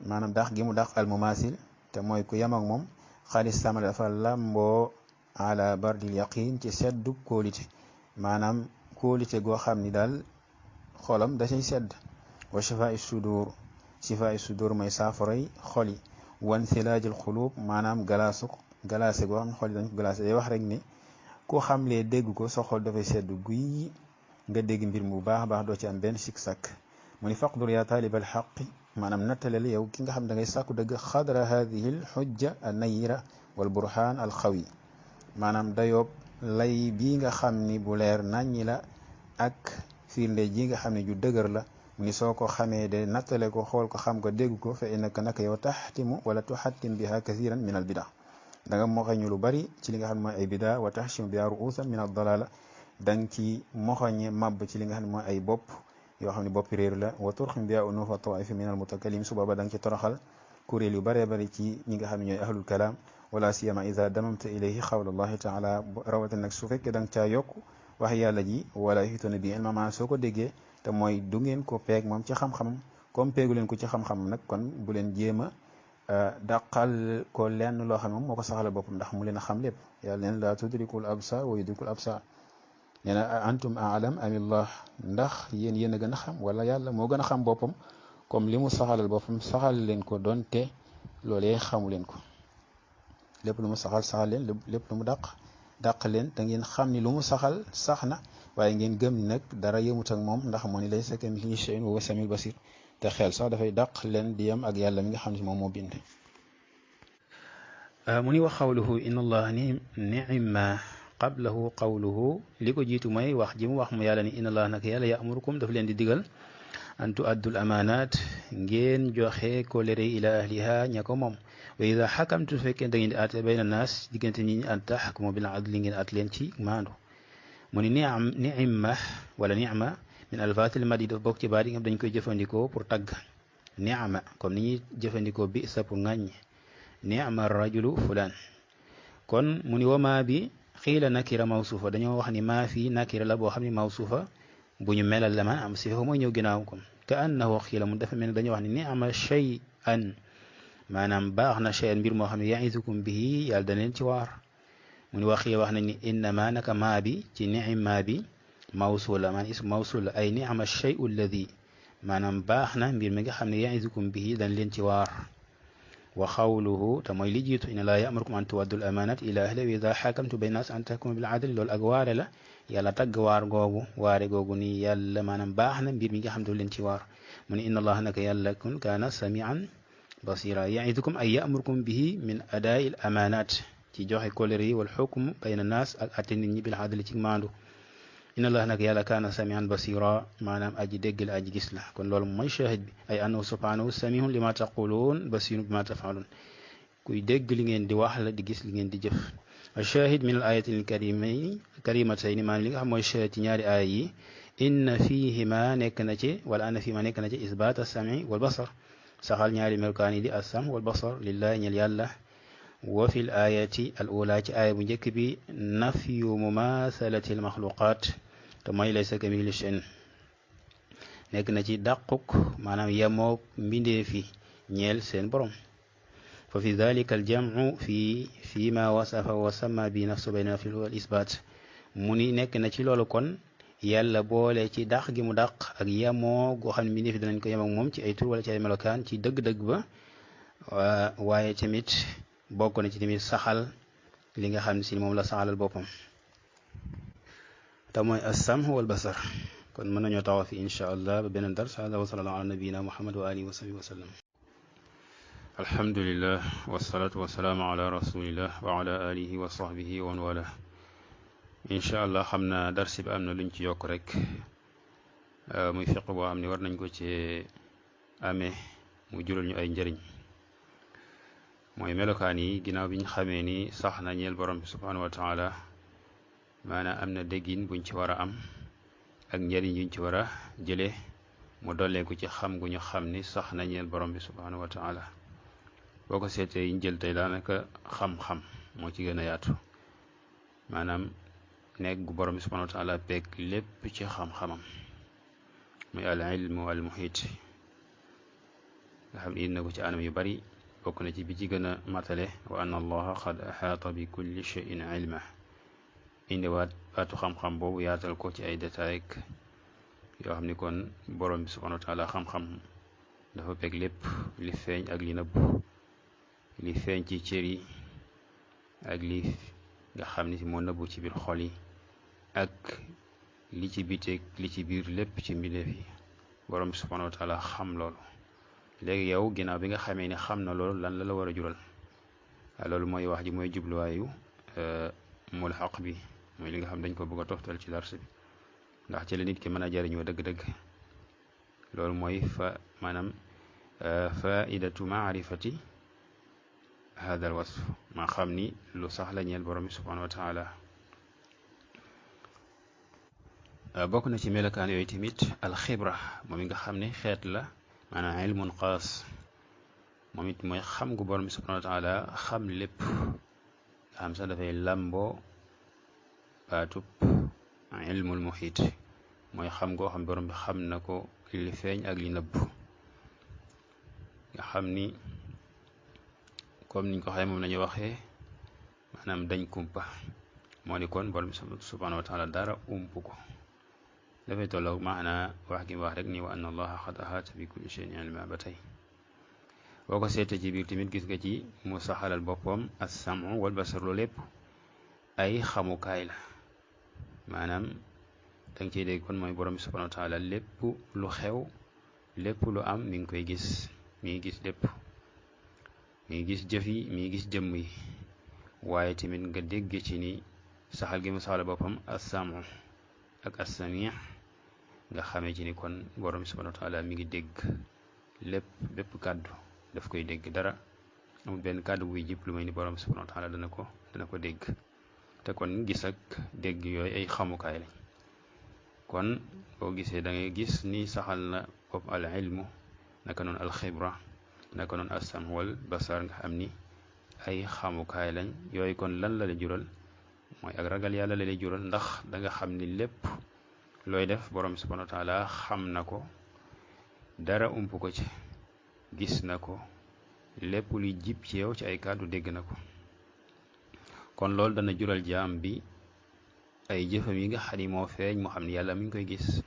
maanaam dàq gi mu dàq al mumasil te mooy ku yem ak moom xaalis samala dafa lamboo ala bardil yaqin ci seddu kóolite maanaam kóolite goo xam ni daal xolam da cay sedd wa shifaa sudur mooy saafaray xol yi wan silaajul xuluub maanaam galaase goo xam ne xol yi dañ ko galaase day wax rek ni ku xamlee dégg ko sa xol dafay sedd guy nga dégg mbir mu baax a baax doo ci am benn sik sàkk mu ni faqdur yaa taalibal xaqi maanaam nattaleel yow ki nga xam da ngay sàkku dëgg xadra hadihi l xujja an nayira wal burhaan al xawi maanaam dayoob lay bii nga xam ni bu leer naññi la ak firnde ji nga xam ne ju dëgër la mu ni soo ko xamee de nattale ko xool ko xam ko dégg ko fa innaka naka yow taxtimu wala tuxattim biha kathiran min al bida da nga moxañu lu bari ci li nga xam ne mooy ay bida wa taxtimu biha ruusan min al dalala da nga ci moxoñe màbb ci li nga xam ne mooy ay bopp yoo xam ne boppi réer la wa turxim biha unufa tawaifi min al mutakallim su booba da nga ci toroxal kuréel yu baree bari ci ñi nga xam ne ñooy ahlul kalaam wala siyama ida damamta ilayhi xawla allahi taala rawatan nag su fekkee da nga caa yokk wax yàlla ji wala yuhituuna bi ilma maanaam soo ko déggee te mooy du ngeen ko peeg moom ci xam-xamam comme peegu leen ko ci xam-xamam nag kon bu leen jéem a dàqal ko lenn loo xam ne moom moo ko saxalal boppam ndax mu leen a xam lépp yàlla neen laa tudrikul absar wa yudrikul absar nee na antum aalam amillah ndax yéen a gën a xam wala yàlla moo gën a xam boppam comme li mu saxalal boppam saxal leen ko doonte loolee xamu leen ko lépp lu mu saxal leen lépp lu mu dàq leen te ngeen xam ni lu mu saxal sax na waaye ngeen gëm ni nag dara yëmut ak moom ndax moo ni laysa kamithlihi shay'un wa huwa samiul basir te xel sax dafay dàq leen di yem ak yàlla mi nga xam ne moom moo bind. mu ni wax xawluhu inna allaha ni'ma qablahu qawluhu li ko jiitu mooy wax ji mu wax mu yàlla ni inna allaha nag yàlla ya'murukum daf leen di digal an tu'addul amaanaat ngeen joxe kóllëre ila ahliha ña ko moom wa ida xakamtu su fekkee da ngeen di àtte bayna naas diggante nit ñi an taxkumu bil adli ngeen at leen ci maandu mu ni ni'ma wala ni'ma min alfaatil madi dafa bokk ci baat yi nga dañ koy jëfandikoo pour tagg ni'ma comme ni ñuy jëfandikoo bi sa pour ŋàññ ni'ma rajulu fulaan kon mu ni wama bi xiila nakira mawsuufa dañoo wax ni maa fii nakira la boo xam ne mawsuufa bu ñu melal la man am si fa mooy ñëw ginnaaw kon ka annahu xiila mu dafa mel ni dañoo wax ni ni'ma shay'an maanaam baax na shay'an mbir moo xam ne ya'izukum bihi yàlla da leen ci waar mu ni wax nañ ni innama naka maa bi ci ni'ma bi mawsuula maanaam ism mawsuula ay ni'ma shay'u alladi maanaam baax na mbir mi nga xam ne ya'izukum bihi dañ leen ci waar wa xawluhu te mooy li jiitu inna laa ya'murukum an tu'addul amaanaati ilaa ahlihaa wa idhaa hakamtum bayna naas an tahkumu bil adli loolu ak waare la yàlla tagg waare googu ni yàlla maanaam baax na mbir mi nga xam ne leen ci waar mu ne inna allaha naka yàlla kun kaana samian basira ya'idukum ay ya'murukum bihi min adaa'i al amaanaat ci joxe kóllëre yi wal xukm bayna naas ak atte nit ñi bil adli ci maandu inna allaha naka yàlla kaana samian basira maanaam aji dégg la aji gis la kon loolu mooy shahid bi ay annahu subhanahu samihun lima taquluun basirun bima taf'alun kuy dégg li ngeen di wax la di gis li ngeen di jëf shahid min al ayatin karimatayni maanaam li nga xam mooy shahid ci ñaari aaya yi inna fihima nekk na ci wala anna fihima nekk na ci isbaat as-sam'i wal basar saxal ñaari melokaan yi di as-sam wal basar lillahi ñel yàlla wa fi l ayati al ula ci aaya bu njëkk bi nafyu mumasalati al maxluqaat te mooy laysa kamithlihi shay'un nekk na ci dàquk maanaam yemoog mbindee fi ñeel seen borom fa fi dalika al jam'u fi ma wasafa wa sama bi nafsu bayna nafi wal isbaat mu ni nekk na ci loolu kon yàlla boole ci dàq gi mu dàq ak yemoo goo xam ne mbindee fi danañ ko yemoog moom ci ay tur wala ci ay melokaan ci dëgg-dëgg ba waaye tamit bokk na ci tamit saxal li nga xam ne si moom la saxalal boppam te mooy as-sam wal basar kon mën nañoo taxaw fi incha allah ba beneen dars hada wa sallallahu ala nabiyina muhammad wa alihi wa sahbihi wa sallam alhamdulillah wassalatu wassalaamu ala rasulillah wa ala alihi wa sahbihi wa man wala incha allah xam naa dars bi am na luñ ci yokk rek muy fiq boo xam ne war nañ ko ci amee mu jural ñu ay njëriñ mooy melokaan yi ginnaaw bi ñu xamee ni sax na ñeel borom bi subhanahu wa taala maanaam am na déggin buñ ci war a am ak njëriñ yuñ ci war a jëlee mu dolleeku ci xam gu ñu xam ni sax na ñeel borom bi subhanahu wa taala boo ko seetee yiñ jël tey daanaka xam-xam moo ci gën a yaatu maanaam nekk gu borom bi subhanahu wa taala peeg lépp ci xam-xamam muy al ilmu al muhit nga xam ne indi na ko ci anam yu bari bokk na ci bi ci gën a matale wa anna allaha qad axaata bi kulli shay'in ilma indi waatu xam-xam boobu yaatal ko ci ay détails yoo xam ni kon borom bi subhanahu wa taala xam-xam dafa peg lépp li feeñ ak li nëbb li feeñ ci cër yi ak li nga xam ni si moo nëbbu ci biir xol yi ak li ci biteeg li ci biir lépp ci mbindeef yi borom bi subhanahu wa taala xam loolu léegi yow ginnaaw bi nga xamee ne xam na loolu lan la war a jural loolu mooy wax ji mooy jubluwaayu mulxaq bi mooy li nga xam dañ ko bëgg a toftal ci dars bi ndax ci la nit ki mën a jariñoo dëgg-dëgg loolu mooy maanaam faidatu maarifati hada al wasf ma xam ni lu sax la ñeel borom bi subhanahu wa taala bokk na ci melokaan yooyu tamit alxibra moom mi nga xam ne xeet la maanaam ilmun xaas moom it mooy xam gu borom bi subhanahu wa taala xam lépp nga xam sax dafay làmboo baatub ilmul muhit mooy xam goo xam borom bi xam na ko li feeñ ak li nëbb nga xam ni comme niñ ko xëy moom lañuy waxee maanaam dañ kumpa moo di kon borom bi subhanahu wa taala dara ump ko dafay tolloog maana wax gi wax rek ni wa anna allaha qad ahaata bi kulli shay'in ilma ba tey boo ko seetee ci biir tamit gis nga ci mu saxalal boppam as-sam'u wal basar loolu lépp ay xamukaay la maanaam danga ciy dégg kon mooy borom bi subhanahu wa taala lépp lu xew lépp lu am mi ngi koy gis mi ngi gis lépp mi ngi gis jëf yi mi ngi gis jëmm yi waaye tamit nga dégg ci ni saxal gi mu saxalal boppam as-sam'u ak as-sami' nga xamee ci ni kon borom bi subhanahu wa taala mi ngi dégg lépp bépp kàddu daf koy dégg dara amul benn kàddu buy jib lu may ni borom bi subhanahu wa taala dana ko dégg te kon gis ak dégg yooyu ay xamukaay lañ kon boo gisee da ngay gis ni saxal na bopp al ilmu naka noonu al xibra naka noonu as-sam wal basar nga xam ni ay xamukaay lañ yooyu kon lan la lay jural mooy ak ragal yàlla la lay jural ndax da nga xam ni lépp looy def borom subhanahu wa taala xam na ko dara ump ko ci gis na ko lépp luy jib ci yow ci ay kàddu dégg na ko kon loolu dana jural jaam bi ay jëfam yi nga xam ni moo feeñ moo xam ne yàlla mi ngi koy gis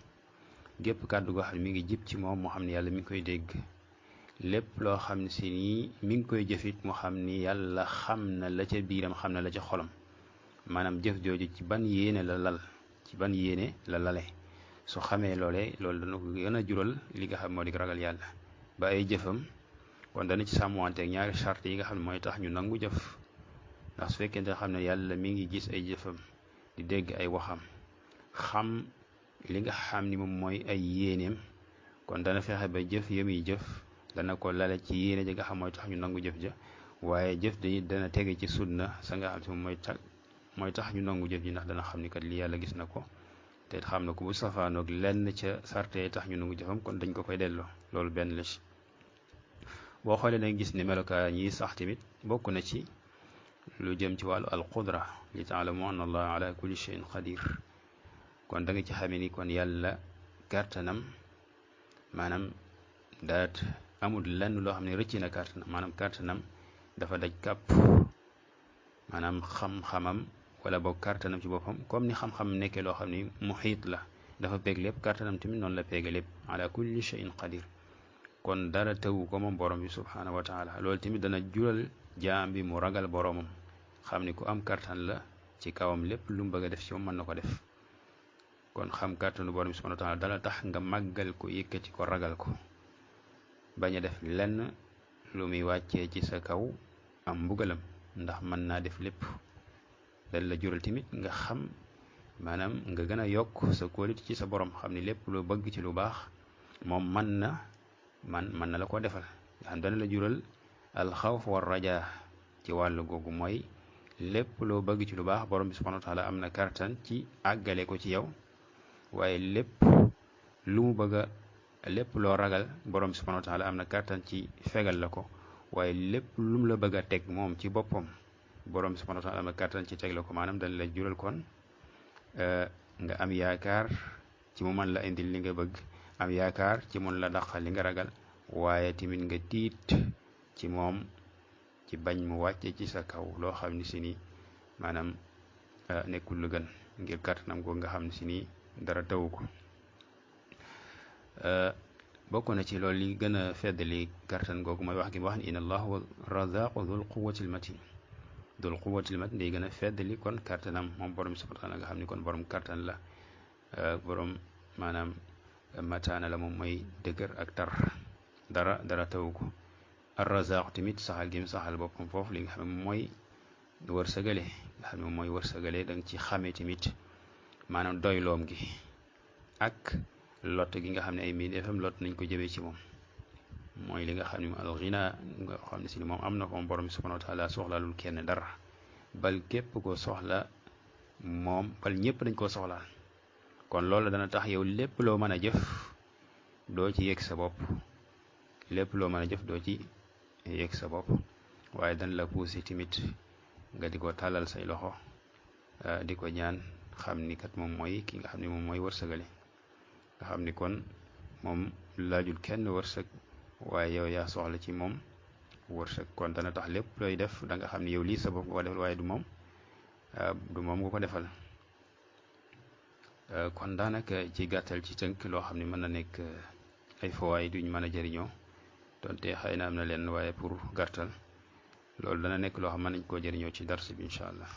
gépp kàddu goo xam ne mi ngi jib ci moom moo xam ne yàlla mi ngi koy dégg lépp loo xam ne si nii mi ngi koy jëfit moo xam ni yàlla xam na la ca biiram xam na la ca xolam maanaam jëf jooju ci ban yéene la lale su xamee loolu dana ko gën a jural li nga xam moo di ragal yàlla ba ay jëfam kon dana ci sàmmanteeg ñaari charte yi nga xam ne mooy tax ñu nangu jëf ndax su fekkente xam ne yàlla mi ngi gis ay jëfam di dégg ay waxam xam li nga xam ni moom mooy ay yéeneem kon dana fexe ba jëf yëmuy jëf dana ko lale ci yéene ja nga xam mooy tax ñu nangu jëf ja waaye jëf ji dana tege ci sunna sa nga xam si moom mooy tax ñu nangu jëf ji ndax dana xam ni kat li yàlla gis na ko te xam na ko bu safaanoog lenn ca sarte tax ñu nangu jëfam kon dañ ko koy delloo loolu benn la ci boo xoolee danga gis ni melokaan yi sax tamit bokk na ci lu jëm ci wàllu al qudra li taalamu anna allah ala kulli shay'in qadir kon da nga ci xamee ni kon yàlla kàttanam maanaam daat amul lenn loo xam ne rëcc na kàttanam maanaam kàttanam dafa daj kàpp maanaam xam-xamam wala boog kàttanam ci boppam comme ni xam-xam nekkee loo xam ni muhiit la dafa peeg lépp kàttanam tamit noonu la peege lépp ala kulli shay'in qadir kon dara tëwu ko moom borom bi subhanahu wa taala loolu tamit dana jural jaam bi mu ragal boromam xam ni ku am kàttan la ci kawam lépp lu mu bëgg a def ci moom mën na ko def kon xam kàttanu borom bi subhanahu wa taala dana tax nga màggal ko yëkkati ko ragal ko bañ a def lenn lu muy wàccee ci sa kaw am mbugalam ndax mën naa def lépp dal la jural tamit nga xam maanaam nga gën a yokk sa kóolite ci sa borom xam ni lépp loo bëgg ci lu baax moom mën na la ko defal nga xam dana la jural alxawf war rajaa ci wàllu googu mooy lépp loo bëgg ci lu baax borom bi subhanahu wa taala am na kartan ci àggale ko ci yow waaye lépp lu mu bëgg lépp loo ragal borom bi subhanahu wa taala am na kartan ci fegal la ko waaye lépp lu mu la bëgg a teg moom ci boppam borom bi subhanahu wa taala am na kartan ci teg la ko maanaam dañ la jural kon nga am yaakaar ci mu mën la indil li nga bëgg am yaakaar ci mun la dàqal li nga ragal waaye tamit nga tiit ci moom ci bañ mu wàcce ci sa kaw loo xam ni si ni maanaam nekkul lu gën ngir kàttanam googu nga xam ne si ni dara tawu ko bokk na ci loolu li gën a feddali kàttan googu mooy wax gi wax ni inna allah huwa razaqu dhul quwwatil matin dul quwwatil matin day gën a feddali kon kàttanam moom borom subhanahu wa taala nga xam ni kon borom kàttan la borom maanaam mataana la moom mooy dëgër ak tar dara tawu ko ar-razaq tamit saxal gi mu saxal boppam foofu li nga xam ne mooy wërsëgale nga xam ne mooy wërsëgale da nga ci xamee tamit maanaam doyloom gi ak lot gi nga xam ne ay mbindeefam lot nañ ko jëmee ci moom mooy li nga xam ne al-ghina nga xam ne si moom am na ko moom borom subhanahu wa taala soxlaalul kenn dara bal képp ko soxla moom bal ñëpp dañ koo soxlaal kon loolu dana tax yow lépp loo mën a jëf doo ci yegg sa bopp lépp loo mën a jëf doo ci yëg sa bopp waaye dañ la poussé timit nga di ko tàllal say loxo di ko ñaan xam ni kat moom mooy ki nga xam ni moom mooy wërsëgale nga xam ni kon moom laajul kenn wërsëg waaye yow yaa soxla ci moom wërsëg kon dana tax lépp looy def da nga xam ni yow lii sa bopp nga ko defal waaye du moom nga ko defal kon daanaka ci gàttal ci tënk loo xam ne mën na nekk ay fawaay duñ mën a jëriñoo donte xëy na am na leen waaye pour gàttal loolu dana nekk loo xam mën nañ koo jëriñoo ci dars bi incha allah